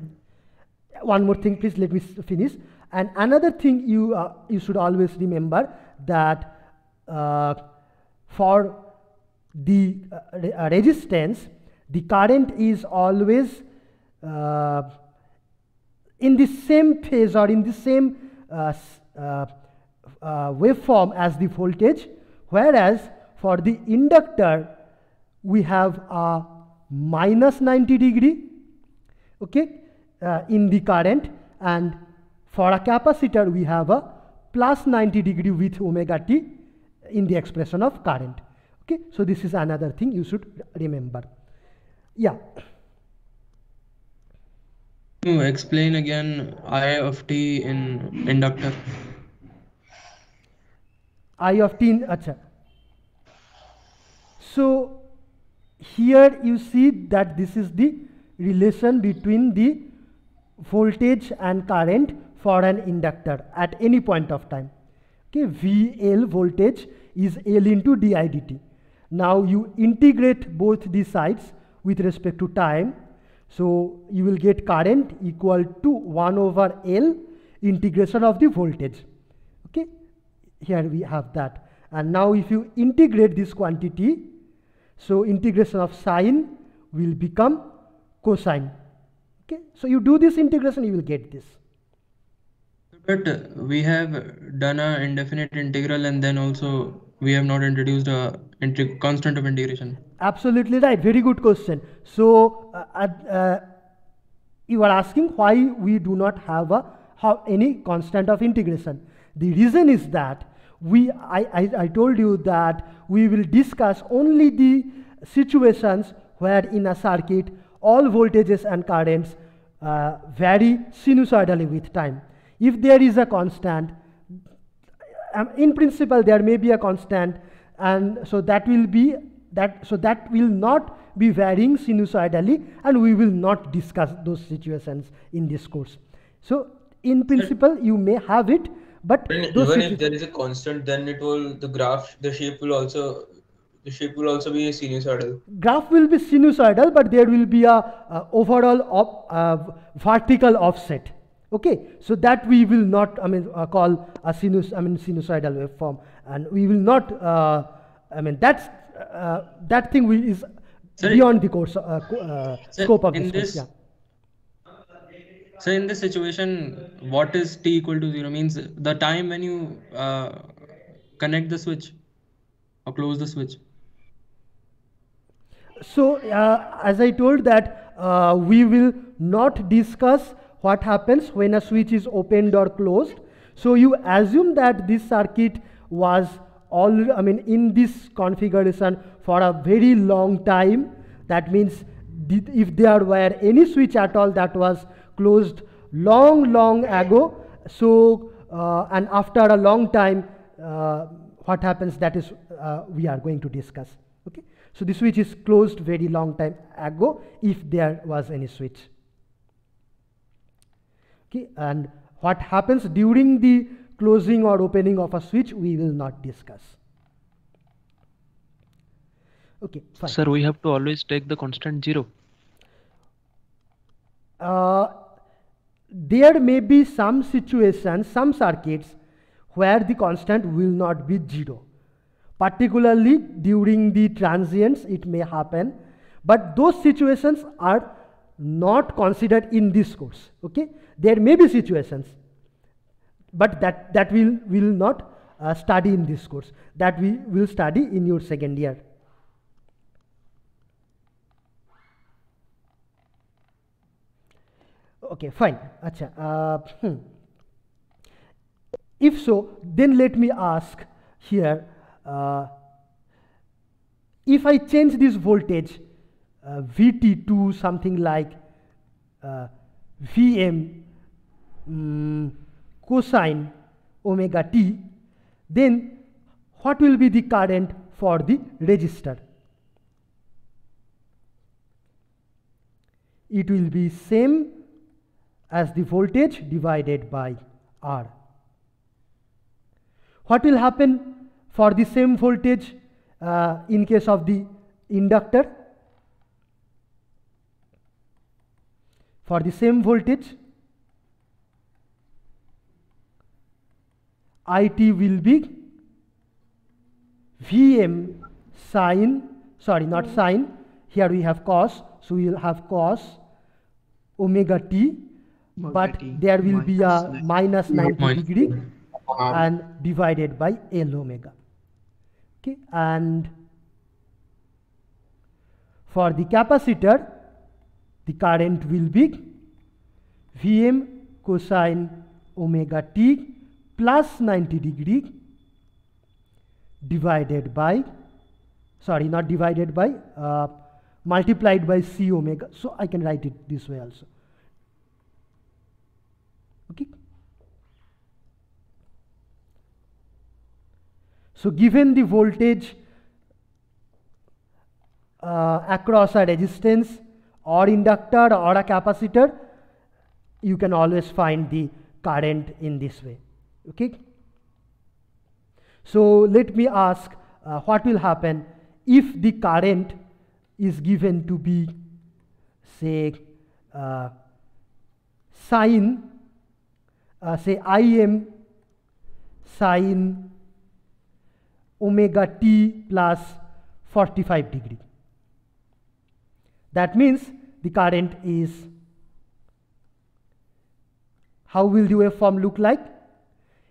One more thing, please let me finish. And another thing you should always remember that for the resistance, the current is always in the same phase or in the same waveform as the voltage, whereas for the inductor we have a minus 90 degree, okay, in the current, and for a capacitor we have a plus 90 degree with omega t in the expression of current. Okay, so this is another thing you should remember. Yeah. to explain again I of t in inductor. I of t in, acha. So here you see that this is the relation between the voltage and current for an inductor at any point of time. Okay, VL voltage is L into di dt. Now you integrate both these sides with respect to time. So you will get current equal to 1 over L integration of the voltage. Okay, here we have that. And now if you integrate this quantity, so integration of sine will become cosine. Okay, so you do this integration, you will get this. But we have done a indefinite integral, and then also we have not introduced a constant of integration. Absolutely right. Very good question. So you are asking why we do not have any constant of integration. The reason is that I told you that we will discuss only the situations where in a circuit all voltages and currents vary sinusoidally with time. If there is a constant, in principle there may be a constant, and so that will be that will not be varying sinusoidally, and we will not discuss those situations in this course. So in principle you may have it, but even if there is a constant, then the shape will also be sinusoidal. Graph will be sinusoidal, but there will be a overall vertical offset. Okay, so that we will not call a sinusoidal waveform, and we will not that thing is beyond the course scope of this course. Yeah. So in this situation, what is t equal to 0? Means the time when you connect the switch or close the switch. So as I told that we will not discuss what happens when a switch is opened or closed. So you assume that this circuit was in this configuration for a very long time. That means if there were any switch at all that was closed long ago, so and after a long time what happens, that is we are going to discuss. Okay, so the switch is closed very long time ago if there was any switch. Okay, and what happens during the closing or opening of a switch we will not discuss. Okay, fine. Sir, we have to always take the constant 0. There may be some situations, some circuits where the constant will not be 0. Particularly during the transients it may happen, but those situations are not considered in this course. Okay, there may be situations, but that we will not study in this course. That we will study in your second year. Okay, fine. Achha, if so, then let me ask here, if I change this voltage Vt to something like Vm cosine omega t, then what will be the current for the resistor? It will be same as the voltage divided by R. What will happen for the same voltage in case of the inductor? For the same voltage, IT will be Vm sine, sorry, not sine, here we have cos, so we will have cos omega t, but there will be a minus 90 degree and divided by L omega. Okay, and for the capacitor, the current will be Vm cosine omega t plus 90 degree divided by, sorry, not divided by, multiplied by C omega. So I can write it this way also. Okay. So given the voltage across a resistance or inductor or a capacitor, you can always find the current in this way. Okay. So let me ask what will happen if the current is given to be, say, sine, say Im sine omega t plus 45 degree. That means the current is, how will the waveform look like?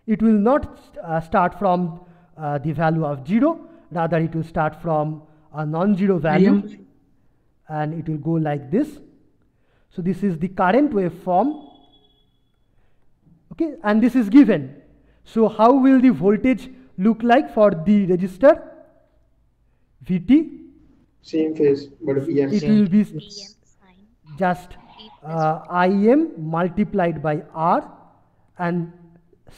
It will not start from the value of 0, rather it will start from a non-zero value and it will go like this. So this is the current waveform, okay, and this is given. So how will the voltage look like for the resistor? Vt? Same phase, but Em. It will be just Im multiplied by R and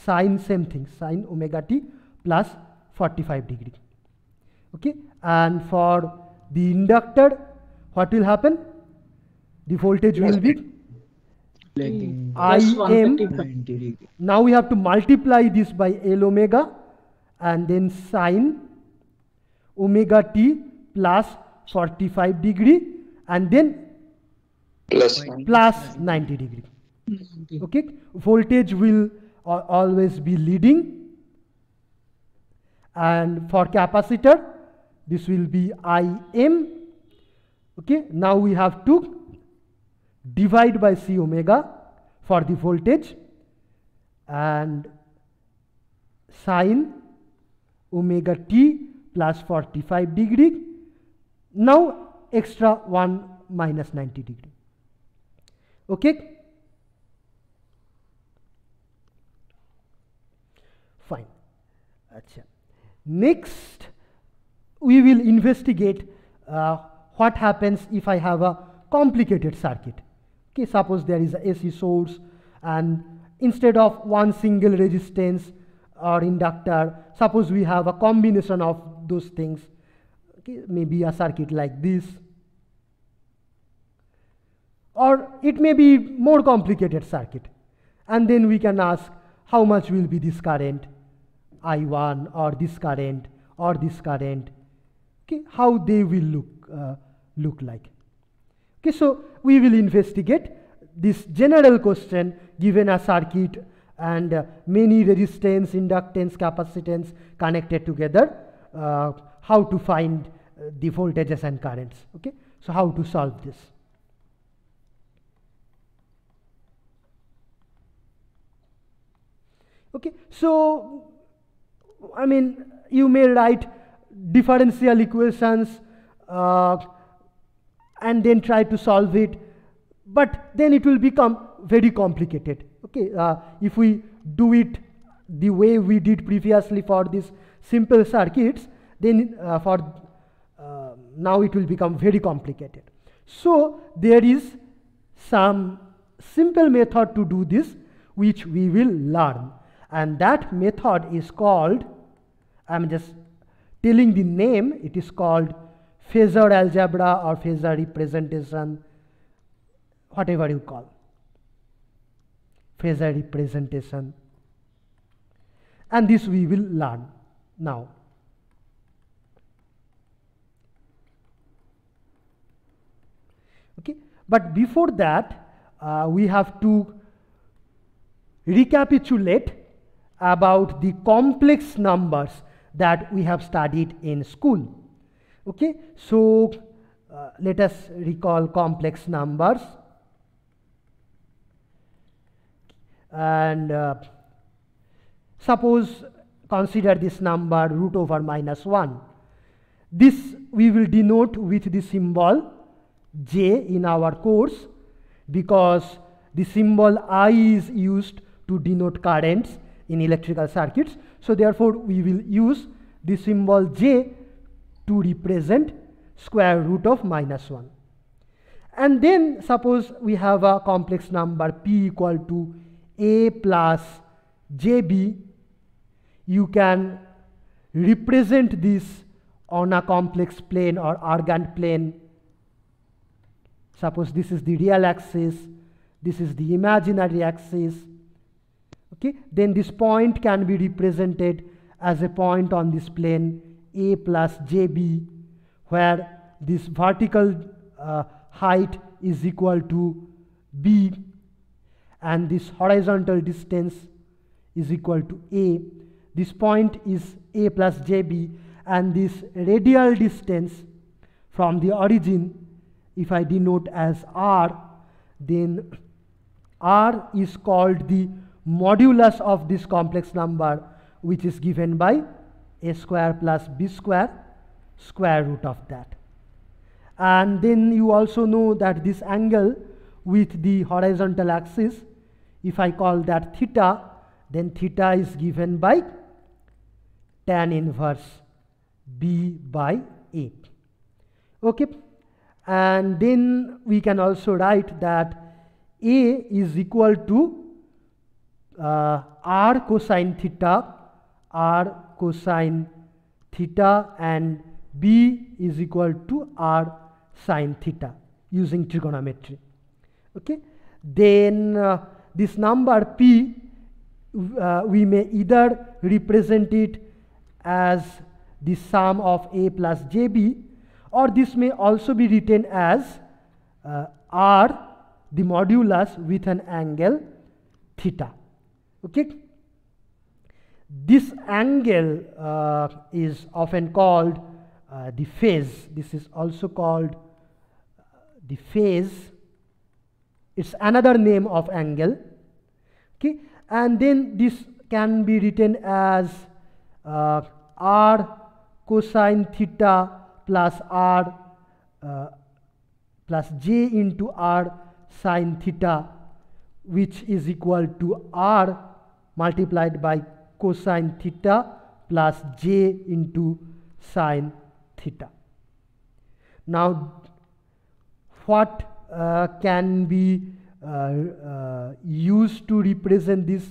sine, same thing, sine omega t plus 45 degree. Okay, and for the inductor, what will happen? The voltage will be Im. Now we have to multiply this by L omega and then sine omega t plus 45 degree and then plus 90 degree. Okay, voltage will always be leading, and for capacitor this will be Im. Okay, now we have to divide by C omega for the voltage and sine omega t plus 45 degree. Now extra 1 minus 90 degree. Okay, fine. Achha. Next we will investigate what happens if I have a complicated circuit. Okay, suppose there is a AC source and instead of one single resistance or inductor, suppose we have a combination of those things. Okay, maybe a circuit like this, or it may be more complicated circuit, and then we can ask how much will be this current I1 or this current or this current. Okay, how they will look like. Okay, so we will investigate this general question given a circuit and many resistance, inductance, capacitance connected together, how to find the voltages and currents. Okay, so how to solve this? Okay, so I mean, you may write differential equations and then try to solve it, but then it will become very complicated. Okay, if we do it the way we did previously for these simple circuits, then now it will become very complicated. So there is some simple method to do this which we will learn, and that method is called, I am just telling the name, it is called phasor algebra or phasor representation, whatever you call, phasor representation, and this we will learn now. Okay, but before that we have to recapitulate about the complex numbers that we have studied in school. Okay, so let us recall complex numbers, and suppose consider this number root over minus 1. This we will denote with the symbol J in our course, because the symbol I is used to denote currents in electrical circuits. So therefore we will use the symbol J to represent square root of minus 1. And then suppose we have a complex number P equal to A plus JB. You can represent this on a complex plane or argand plane. Suppose this is the real axis, this is the imaginary axis. Okay, then this point can be represented as a point on this plane A plus JB, where this vertical height is equal to b and this horizontal distance is equal to a. This point is a plus jb, and this radial distance from the origin, if I denote as r, then r is called the modulus of this complex number, which is given by a square plus b square, square root of that. And then you also know that this angle with the horizontal axis, if I call that theta, then theta is given by tan inverse b by a. Okay, and then we can also write that a is equal to r cosine theta, and b is equal to r sine theta using trigonometry. Okay, then this number p, we may either represent it as the sum of a plus jb, or this may also be written as r, the modulus with an angle theta. Okay, this angle is often called the phase. This is also called the phase. It's another name of angle. Okay, and then this can be written as r cosine theta plus r plus j into r sine theta, which is equal to r multiplied by cosine theta plus j into sine theta. Now, what can be used to represent this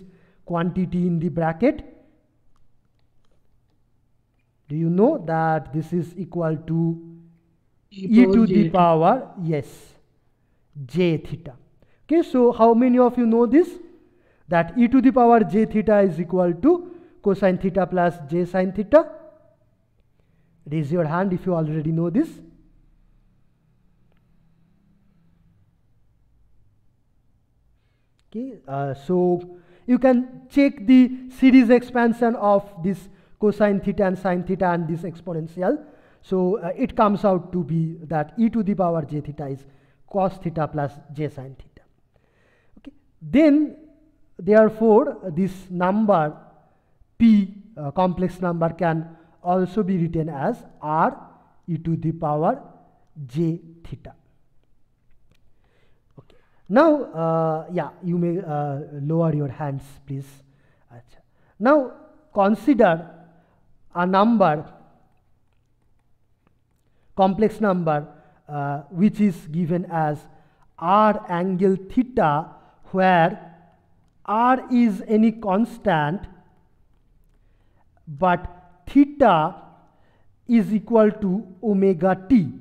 quantity in the bracket? Do you know that this is equal to e to the power, yes, j theta. Okay, so how many of you know this? That e to the power j theta is equal to cosine theta plus j sine theta? Raise your hand if you already know this. Okay, so you can check the series expansion of this cosine theta and sine theta and this exponential. So it comes out to be that e to the power j theta is cos theta plus j sine theta. Okay, then therefore this number p, complex number, can also be written as r e to the power j theta. Okay, now yeah, you may lower your hands, please. Achha. Now consider a number, complex number, which is given as r angle theta, where r is any constant but theta is equal to omega t.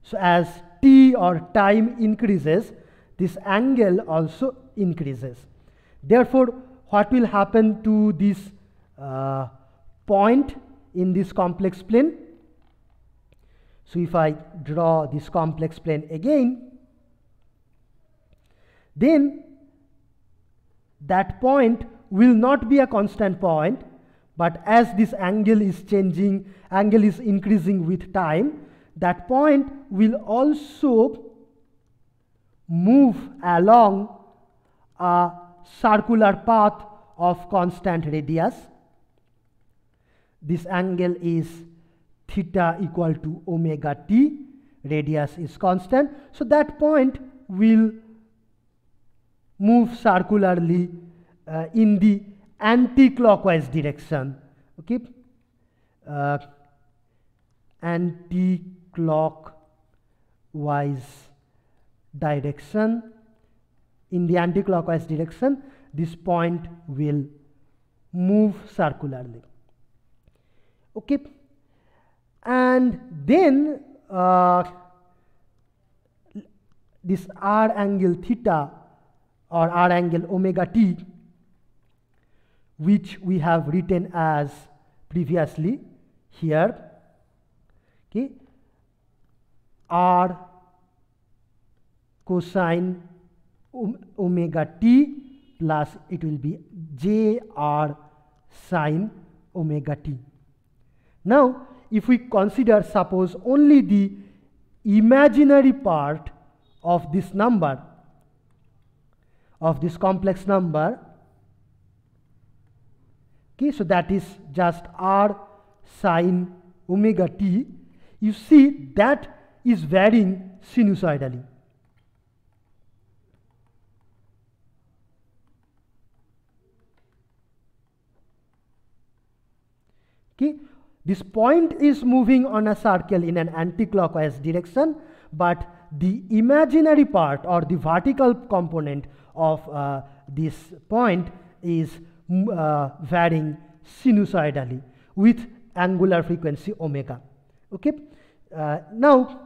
So as t or time increases, this angle also increases. Therefore, what will happen to this point in this complex plane? So if I draw this complex plane again, then that point will not be a constant point, but as this angle is changing, angle is increasing with time, that point will also move along a circular path of constant radius. This angle is theta equal to omega t, radius is constant, so that point will move circularly in the anti-clockwise direction. Okay, anti-clockwise direction. In the anti-clockwise direction, this point will move circularly. Okay, and then this r angle theta or r angle omega t, which we have written as previously here, okay, r cosine omega t plus it will be j r sine omega t. Now if we consider, suppose, only the imaginary part of this number, of this complex number, okay, so that is just r sine omega t, you see that is varying sinusoidally. Okay, this point is moving on a circle in an anti-clockwise direction, but the imaginary part or the vertical component of this point is varying sinusoidally with angular frequency omega. Okay, now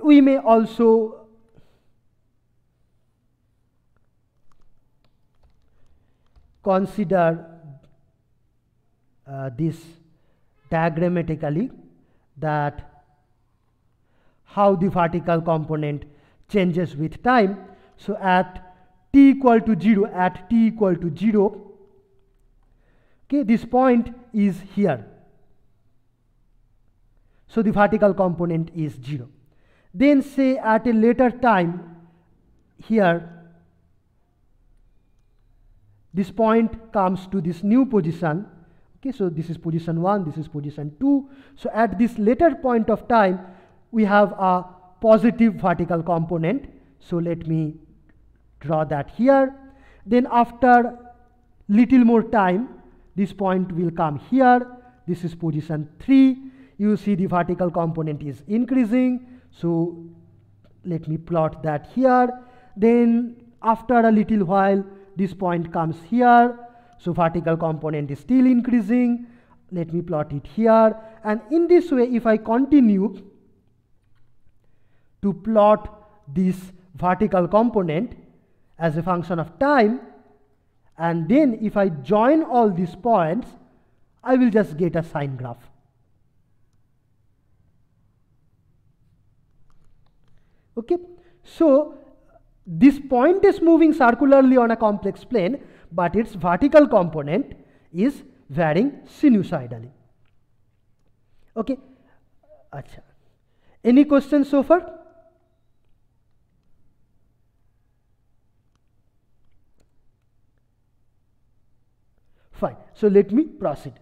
we may also consider this diagrammatically, that how the vertical component changes with time. So at t equal to 0, okay, this point is here, so the vertical component is 0. Then say at a later time here, this point comes to this new position. Okay, so this is position 1, this is position 2. So at this later point of time, we have a positive vertical component. So let me draw that here. Then after little more time, this point will come here. This is position 3. You see the vertical component is increasing. So let me plot that here. Then after a little while, this point comes here. So vertical component is still increasing. Let me plot it here. And in this way, if I continue to plot this vertical component as a function of time, and then if I join all these points, I will just get a sine graph. Okay, so this point is moving circularly on a complex plane, but its vertical component is varying sinusoidally. Okay, Achha. Any questions so far? Fine, so let me proceed.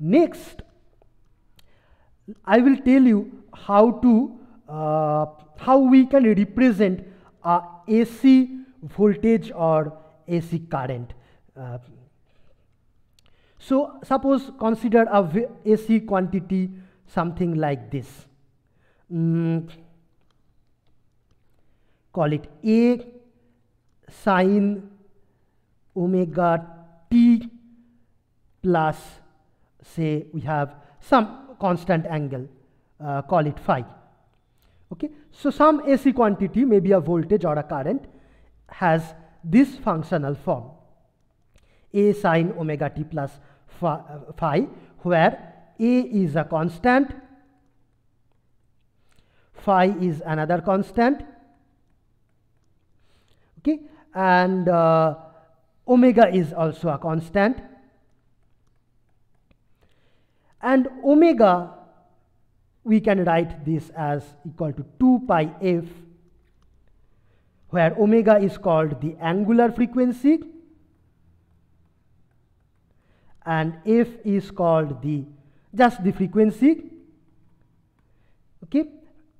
Next, I will tell you how we can represent a AC voltage or AC current. So suppose consider a AC quantity something like this. Call it A sine omega t plus, say we have some constant angle, call it phi. Okay, so some AC quantity, maybe a voltage or a current, has this functional form, A sine omega t plus phi, where A is a constant, phi is another constant, okay, and omega is also a constant. And omega, we can write this as equal to 2 pi f, where omega is called the angular frequency and f is called just the frequency. Okay,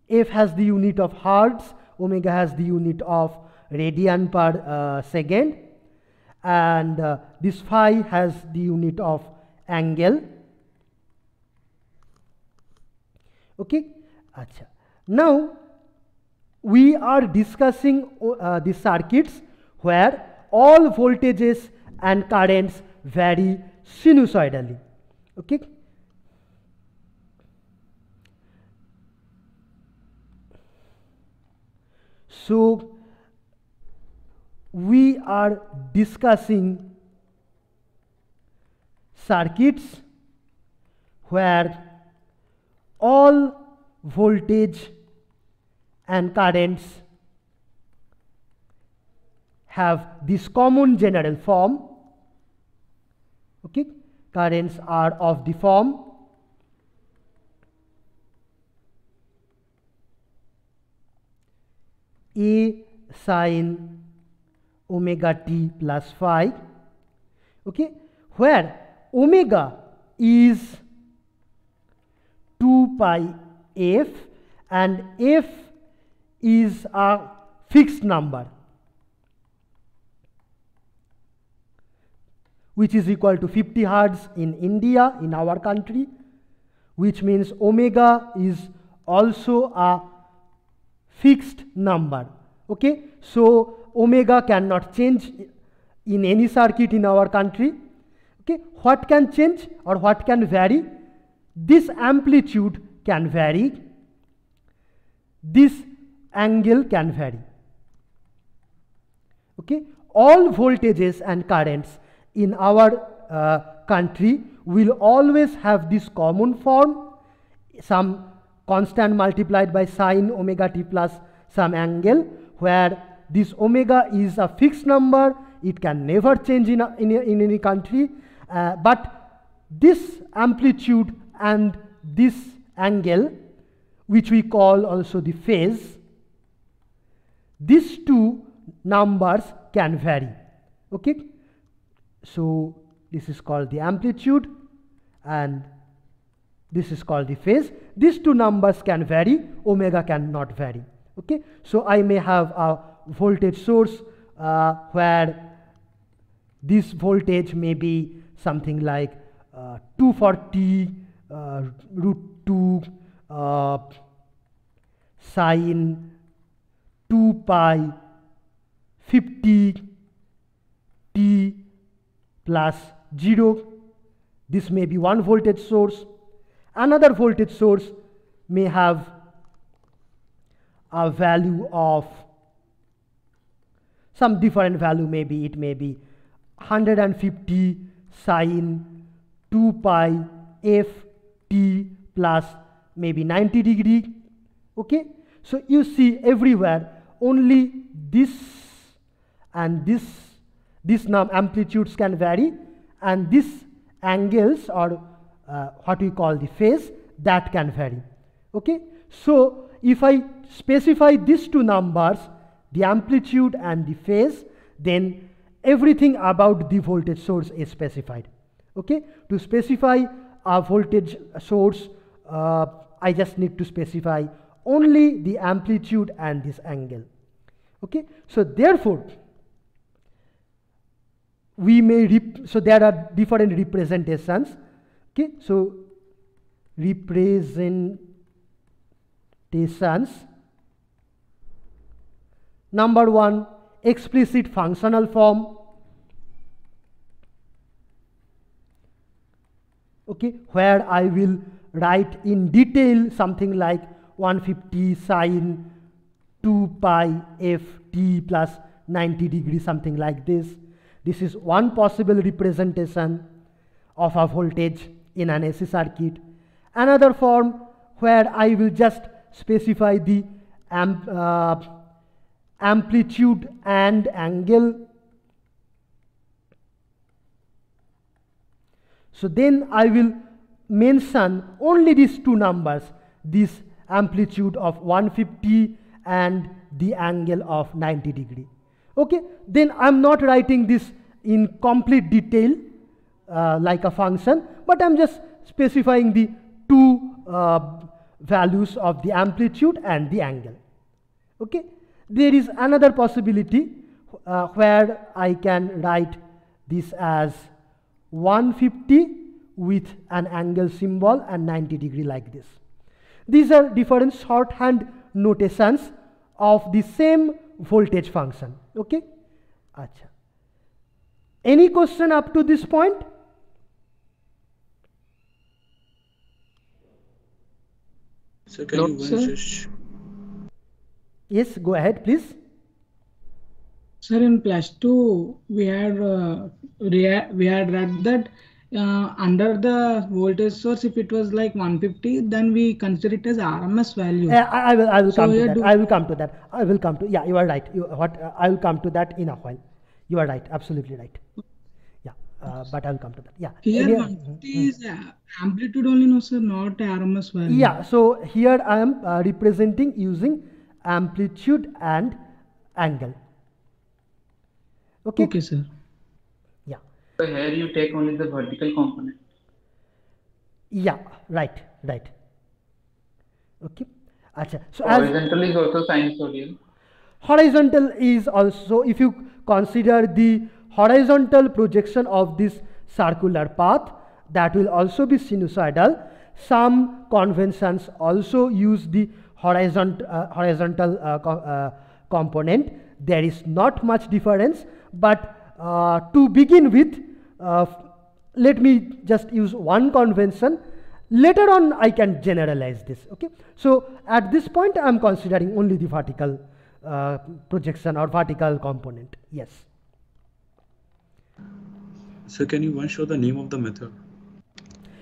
f has the unit of hertz, omega has the unit of radian per second, and this phi has the unit of angle. Okay, Achha. Now we are discussing the circuits where all voltages and currents vary sinusoidally. Okay, so we are discussing circuits where all voltage and currents have this common general form. Okay, currents are of the form A sin omega t plus phi, okay, where omega is 2 pi f and f is a fixed number which is equal to 50 hertz in India, in our country, which means omega is also a fixed number. Okay, so omega cannot change in any circuit in our country. Okay, what can change or what can vary? This amplitude can vary, this angle can vary. Okay, all voltages and currents in our country will always have this common form, some constant multiplied by sin omega t plus some angle, where this omega is a fixed number, it can never change in any country, but this amplitude and this angle, which we call also the phase, these two numbers can vary. Okay, so this is called the amplitude and this is called the phase. These two numbers can vary, omega cannot vary. Okay, so I may have a voltage source where this voltage may be something like 240 root 2 sin 2 pi 50 t plus 0. This may be one voltage source. Another voltage source may have a value of some different value, maybe it may be 150 sin 2 pi f t plus maybe 90 degree. Okay, so you see everywhere only this and this amplitudes can vary, and these angles or what we call the phase, that can vary. Okay, so if I specify these two numbers, the amplitude and the phase, then everything about the voltage source is specified. Okay, to specify a voltage source, I just need to specify only the amplitude and this angle. Okay, so therefore we may so there are different representations. Okay, so representations. Number one, explicit functional form. Okay, where I will write in detail something like 150 sin 2 pi f t plus 90 degrees, something like this. This is one possible representation of a voltage in an AC circuit. Another form where I will just specify the amplitude and angle. So then I will mention only these two numbers, this amplitude of 150 and the angle of 90 degree. Okay, then I'm not writing this in complete detail like a function, but I'm just specifying the two values of the amplitude and the angle. Okay, there is another possibility where I can write this as 150 with an angle symbol and 90 degree like this. These are different shorthand notations of the same voltage function. Okay, Acha. Any question up to this point? So can you just... Yes, go ahead, please. Sir, in +2, we had read that under the voltage source, if it was like 150, then we consider it as RMS value. I will So come to here that. do I will come to that. I will come to, yeah, you are right. I will come to that in a while. You are right, absolutely right. Yeah, but I will come to that. Yeah. here Here- 150 is amplitude only, no sir, not RMS value. Yeah, so here I am representing using amplitude and angle. Okay. Okay, sir. Yeah. So here you take only the vertical component. Yeah. Right. Right. Okay. Acha. So as Horizontal is also sinusoidal. horizontal is also, if you consider the horizontal projection of this circular path, that will also be sinusoidal. Some conventions also use the horizontal component. There is not much difference, but to begin with, let me just use one convention. Later on I can generalize this. Okay, so at this point I am considering only the vertical projection or vertical component. Yes. So can you once show the name of the method?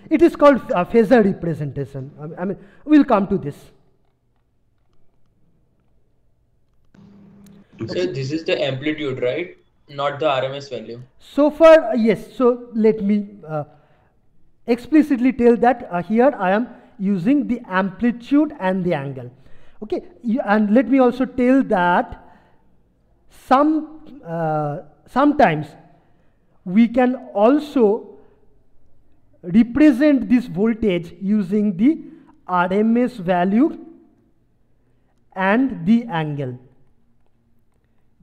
It is called phasor representation. I mean, we'll come to this. So this is the amplitude, right? Not the RMS value. So far, yes. So let me explicitly tell that here I am using the amplitude and the angle. Okay, and let me also tell that sometimes we can also represent this voltage using the RMS value and the angle.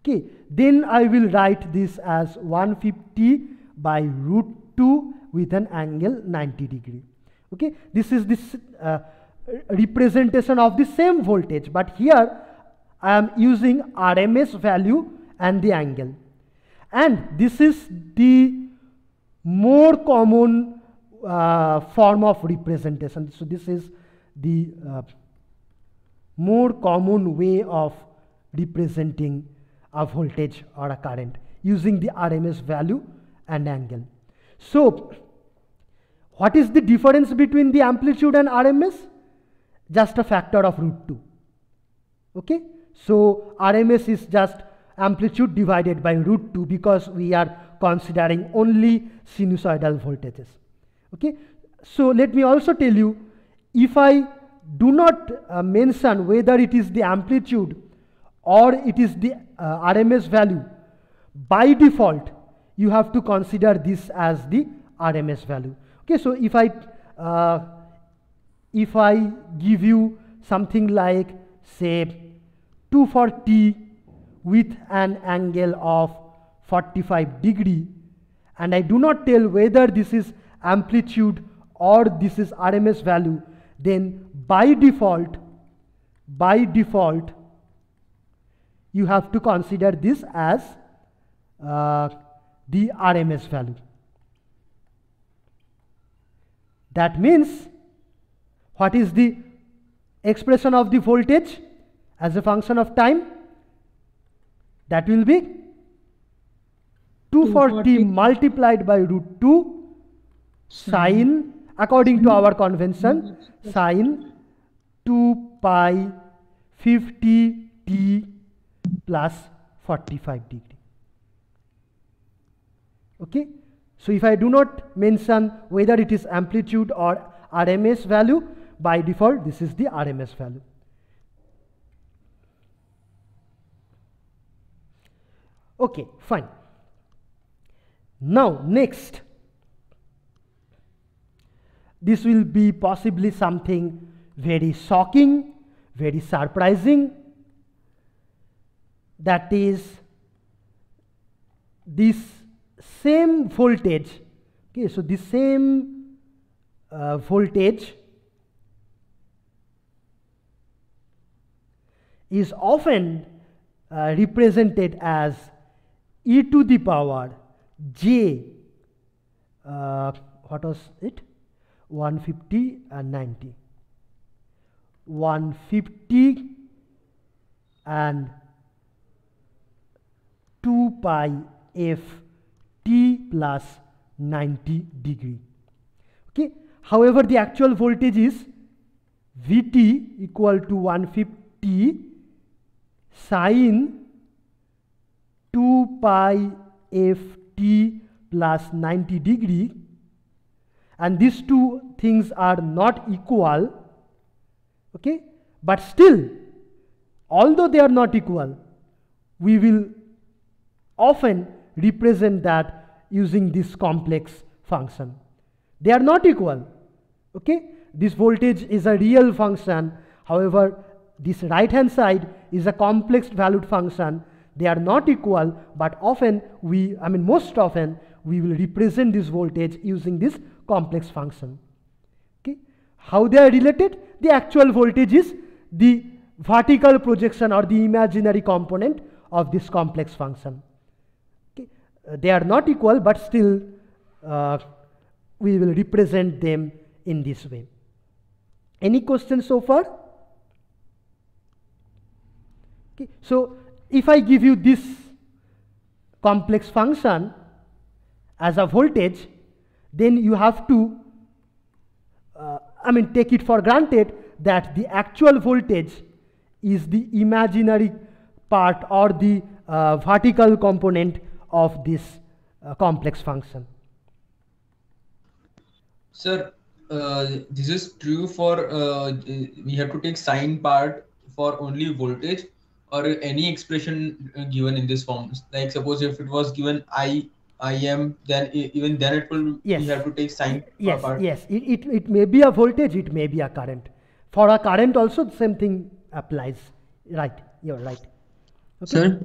Okay, then I will write this as 150 by √2 with an angle 90 degree. Okay, this is this representation of the same voltage, but here I am using RMS value and the angle, and this is the more common form of representation. So this is the more common way of representing a voltage or a current using the RMS value and angle. So what is the difference between the amplitude and RMS? Just a factor of √2. Okay, so RMS is just amplitude divided by √2 because we are considering only sinusoidal voltages. Okay, so let me also tell you, if I do not mention whether it is the amplitude or it is the RMS value, by default you have to consider this as the RMS value. Okay, so if I give you something like, say, 240 with an angle of 45 degree, and I do not tell whether this is amplitude or this is RMS value, then by default you have to consider this as the RMS value. That means, what is the expression of the voltage as a function of time? That will be 240 multiplied by √2 sine, according to our convention, sine 2 pi 50 t plus 45 degree. Okay, so if I do not mention whether it is amplitude or RMS value, by default this is the RMS value. Okay, fine. Now next, this will be possibly something very shocking, very surprising. That is, this same voltage, okay, so the same voltage is often represented as e to the power j, what was it, 150 and 90, 150 and 2 pi f t plus 90 degree. Okay. However, the actual voltage is Vt equal to 150 sine 2 pi f t plus 90 degree, and these two things are not equal. Okay, but still, although they are not equal, we will often represent that using this complex function. They are not equal. Okay, this voltage is a real function. However, this right hand side is a complex valued function. They are not equal, but often most often we will represent this voltage using this complex function. Okay, how they are related? The actual voltage is the vertical projection or the imaginary component of this complex function. Okay, they are not equal, but still we will represent them in this way. Any questions so far? Okay, so if I give you this complex function as a voltage, then you have to take it for granted that the actual voltage is the imaginary part or the vertical component of this complex function. Sir, this is true for we have to take sine part for only voltage or any expression given in this form. Like suppose if it was given Im, then even then it will we have to take sine part. Yes, it may be a voltage, it may be a current. For a current also the same thing applies. Right, you're right. Okay. Sir,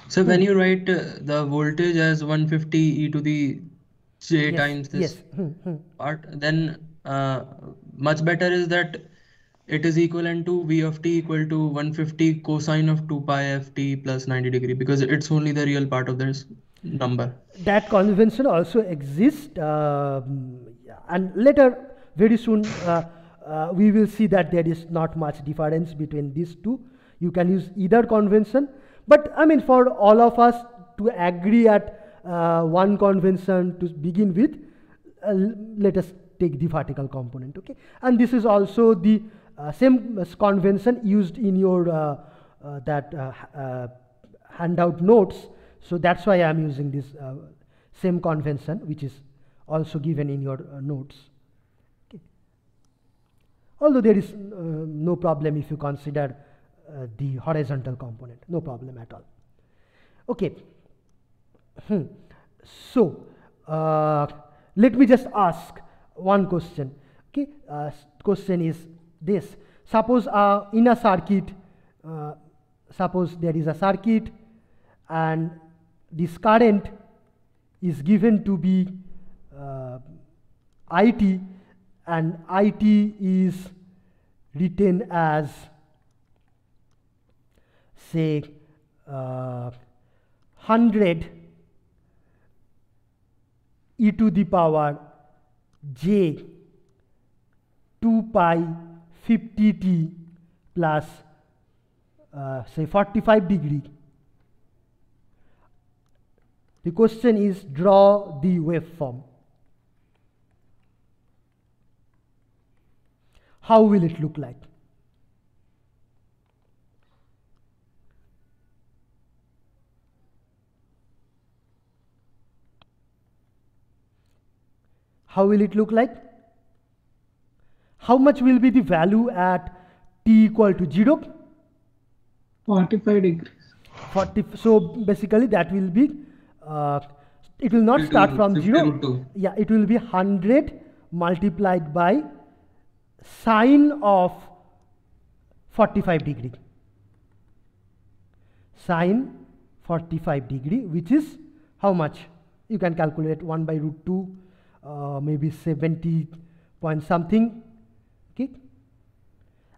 so when you write the voltage as 150 e to the j times this part, then much better is that it is equivalent to V of t equal to 150 cosine of 2 pi f t plus 90 degree, because it's only the real part of this number. That convention also exists, and later, very soon, we will see that there is not much difference between these two. You can use either convention, but for all of us to agree at one convention to begin with, let us take the vertical component. Okay, and this is also the same convention used in your handout notes. So that's why I am using this same convention, which is also given in your notes. Okay. Although there is no problem if you consider the horizontal component, no problem at all. Okay. So let me just ask one question. Okay, question is this: suppose in a circuit, suppose there is a circuit and this current is given to be IT, and IT is written as, say, 100 e to the power j 2 pi 50 t plus say 45 degree. The question is, draw the waveform. How will it look like? How will it look like? How much will be the value at t equal to 0? 45 degrees. 40. So basically that will be, it will not start from 0. Yeah, it will be 100 multiplied by sine of 45 degree. Sine 45 degree, which is how much? You can calculate 1 by root 2, maybe 70 point something. Okay,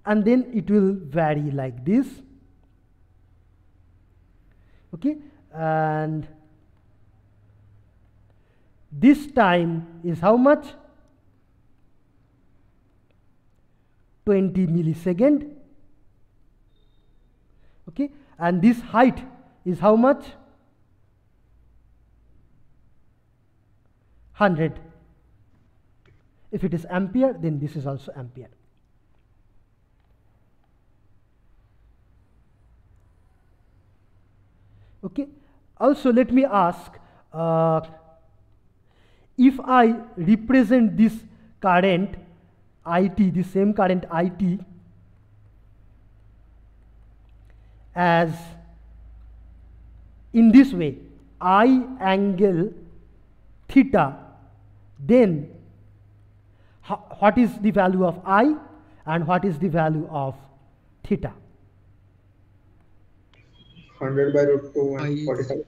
and then it will vary like this. Okay, and this time is how much? 20 millisecond. Okay, and this height is how much? 100. If it is ampere, then this is also ampere. Okay. Also, let me ask, if I represent this current IT, the same current IT, as in this way, I angle theta, then what is the value of I and what is the value of theta? 100 by root 2 and 45.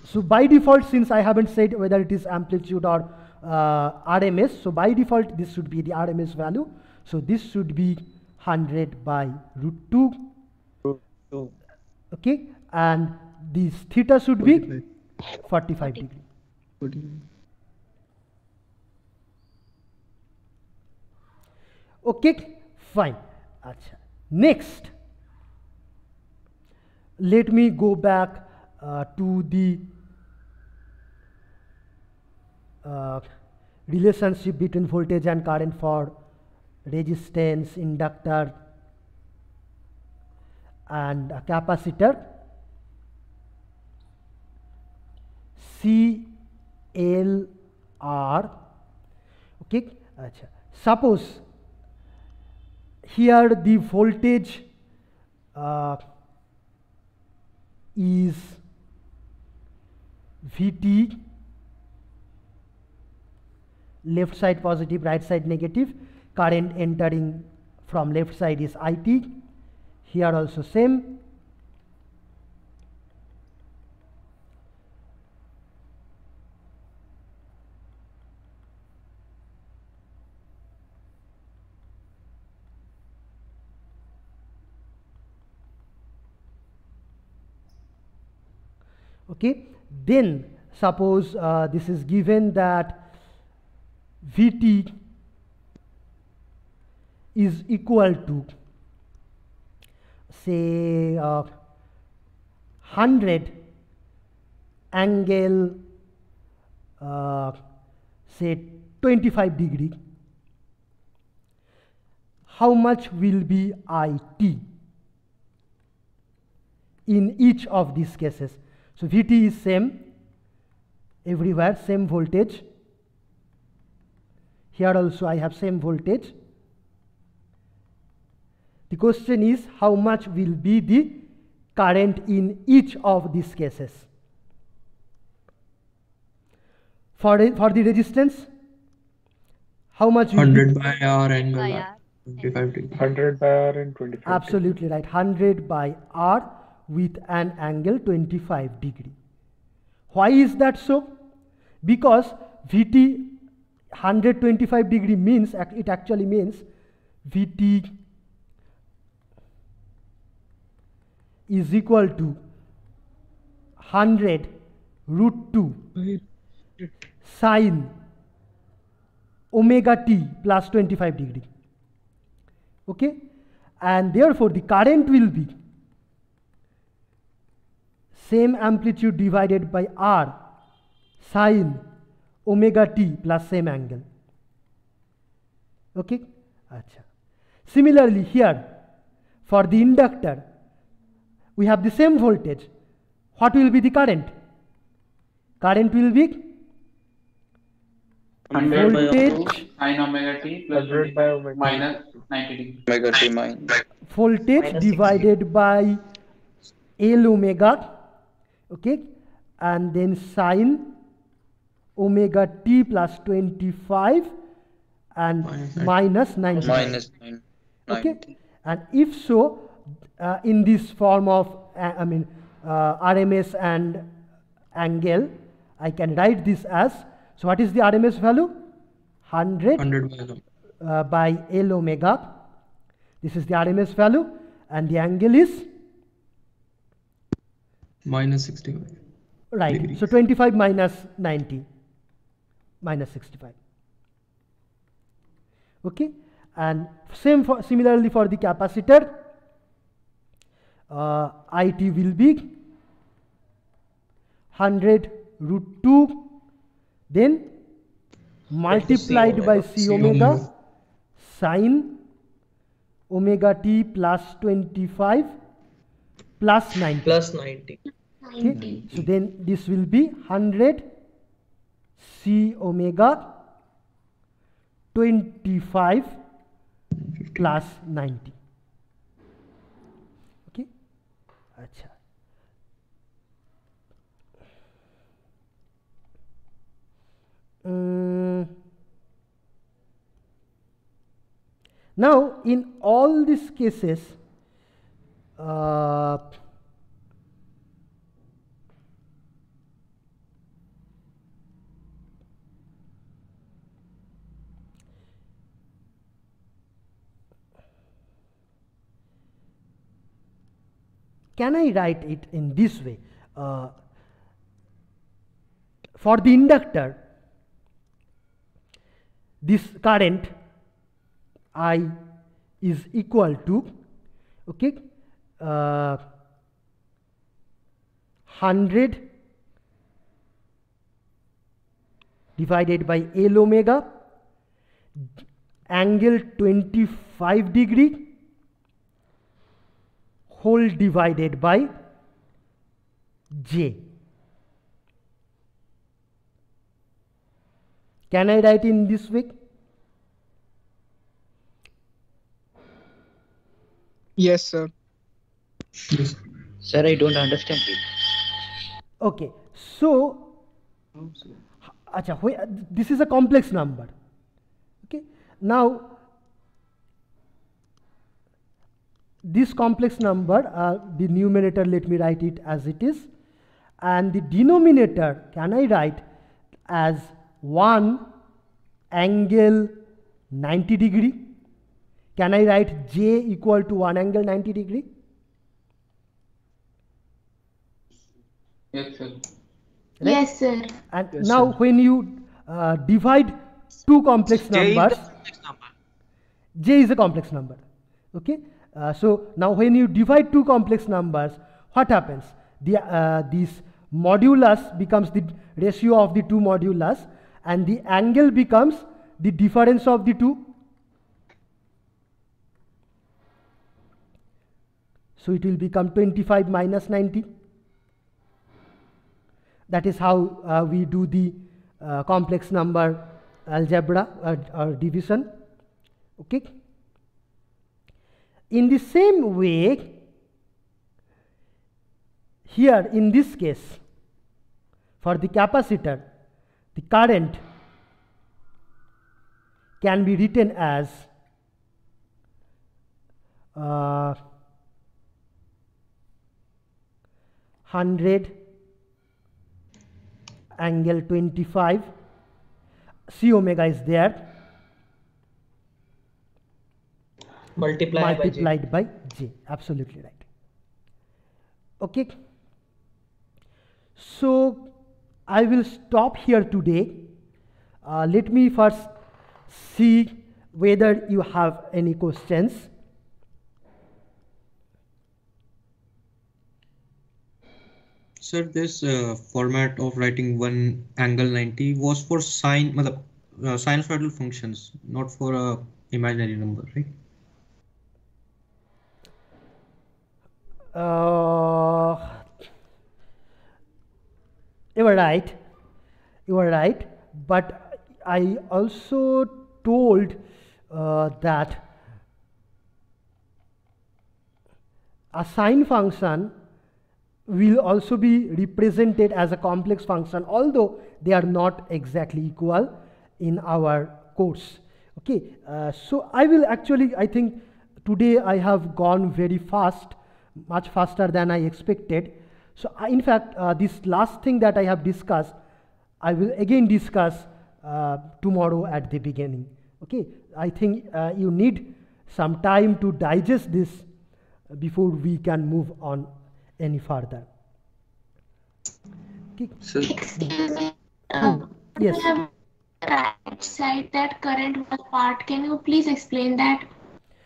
So by default, since I haven't said whether it is amplitude or RMS, so by default this should be the RMS value. So this should be 100 by root 2. Okay, and this theta should be 45 degree. 49. Okay, fine. Achha. Next, let me go back to the relationship between voltage and current for resistance, inductor and a capacitor. CLR. Okay, achha. Suppose here the voltage is VT, left side positive, right side negative, current entering from left side is IT, here also same. Okay, then suppose this is given that VT is equal to say 100 angle say 25 degree. How much will be IT in each of these cases? So VT is same everywhere, same voltage. Here also I have same voltage. The question is how much will be the current in each of these cases. For the resistance, how much? 100 by R angle 25 degree. 100 by R and 25. Absolutely right. 100 by R with an angle 25 degree. Why is that so? Because VT 125 degree means, it actually means VT is equal to 100 root 2 sine omega t plus 25 degree. Okay, and therefore the current will be same amplitude divided by R sine omega t plus same angle. Okay, Achha. Similarly here for the inductor we have the same voltage. What will be the current? Current will be 100 by voltage sine omega t plus 100 by omega minus 90 degree. Omega t minus. voltage divided by L omega. Okay, and then sine omega t plus 25 and minus 90. Minus 9. Okay, and if so, in this form of RMS and angle, I can write this as, so what is the RMS value? 100 by L omega. This is the RMS value, and the angle is minus 65. right. Degrees. So 25 minus 90 minus 65. Okay, and similarly for the capacitor, IT will be 100 root 2, then multiplied by C omega sine omega t plus 25 plus 90. Plus 90. Okay. So then this will be 100 C omega 25 plus 90. Okay. Acha. Now in all these cases, can I write it in this way? For the inductor, this current I is equal to, okay, 100 divided by L omega, angle 25 degree, whole divided by J. Can I write in this way? Yes, sir. Yes. Sir, I don't understand it. Okay, so this is a complex number. Okay, now this complex number, the numerator, let me write it as it is, and the denominator can I write as 1 angle 90 degree. Can I write J equal to 1 angle 90 degree? Yes, sir. Right? Yes, sir. And Yes, now sir. when you divide two complex numbers, J is a complex number. Okay. So now when you divide two complex numbers, what happens? This modulus becomes the ratio of the two modulus, and the angle becomes the difference of the two. So it will become 25 minus 90. That is how we do the complex number algebra or division. Okay. In the same way, here in this case, for the capacitor, the current can be written as 100 angle 25, C omega is there, multiplied by J. Absolutely right. Okay. So I will stop here today. Let me first see whether you have any questions. Sir, this format of writing 1 angle 90 was for sinusoidal functions, not for a imaginary number, right? You were right. You were right. But I also told that a sine function will also be represented as a complex function, although they are not exactly equal in our course. Okay, so I will actually, I think today I have gone very fast, much faster than I expected. So in fact, this last thing that I have discussed, I will again discuss tomorrow at the beginning. Okay, I think you need some time to digest this before we can move on any further. Okay. Sir. Yes. Right side that current was part. Can you please explain that?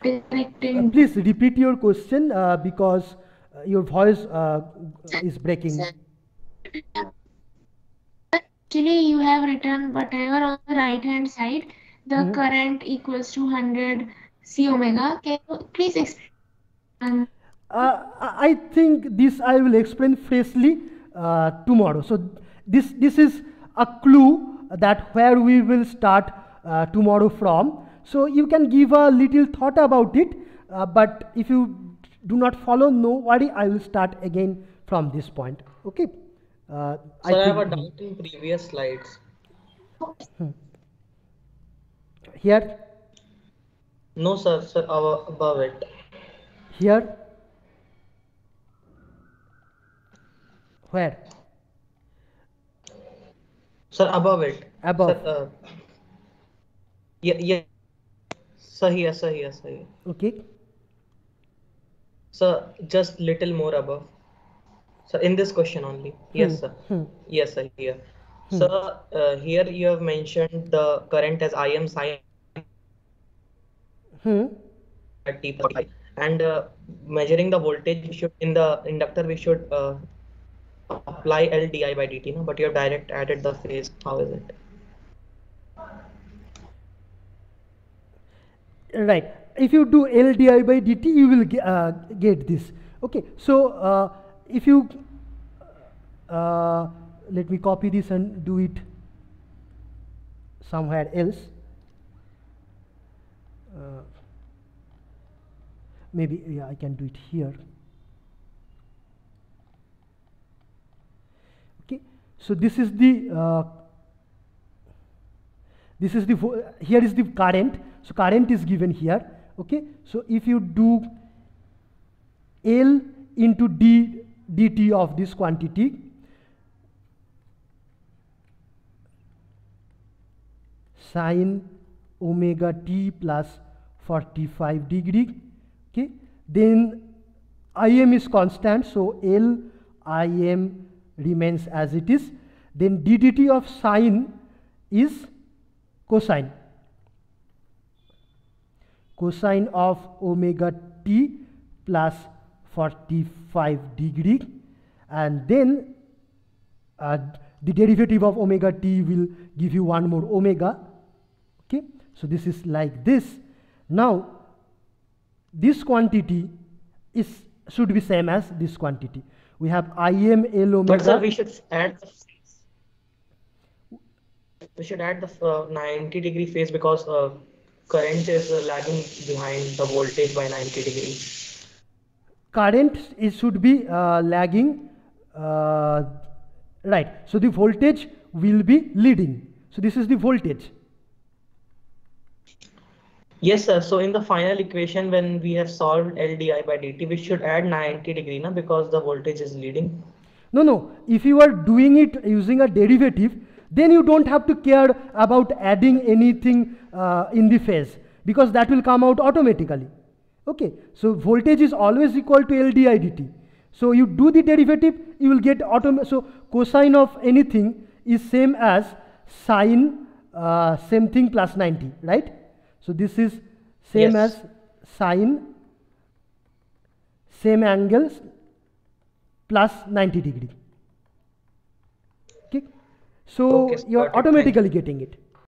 Please repeat your question because your voice is breaking. Actually, you have written whatever on the right hand side, the current equals to 100 C omega. Can you please explain? I think this I will explain freshly tomorrow. So this is a clue that where we will start tomorrow from. So you can give a little thought about it, but if you do not follow, no worry, I will start again from this point. Okay. Sir, I have a doubt in previous slides. Here? No, sir. Sir, above it. Here? Where? Sir, above it. Above. Sir, yeah. Sir, here. Okay. Sir, just little more above. So in this question only. Yes, sir. Yes, sir. Here. Sir, here you have mentioned the current as Im sin at t+5, and measuring the voltage, we should in the inductor we should apply L di by dt. No, but you have direct added the phase. How is it? Right. If you do L di by dt, you will get this. Okay. So if you let me copy this and do it somewhere else. Maybe yeah, I can do it here. Okay. So this is the here is the current. So current is given here. Okay. So if you do L into dt of this quantity, sine omega t plus 45 degree. Okay, then Im is constant, so L Im remains as it is. Then ddt of sine is cosine. Cosine of omega t plus 45 degree, and then the derivative of omega t will give you one more omega. Okay, so this is like this. Now this quantity should be same as this quantity. We have Im L omega. But sir, we should add the 90 degree phase because current is lagging behind the voltage by 90 degrees. Current should be lagging, right. So the voltage will be leading. So this is the voltage. Yes, sir. So in the final equation, when we have solved L di by dt, we should add 90 degree, na, because the voltage is leading. No. If you are doing it using a derivative, then you don't have to care about adding anything in the phase, because that will come out automatically. Okay. So voltage is always equal to L di dt. So you do the derivative, you will get so cosine of anything is same as sine same thing plus 90, right? So this is same as sine same angles plus 90 degree. Okay. So you are automatically getting it.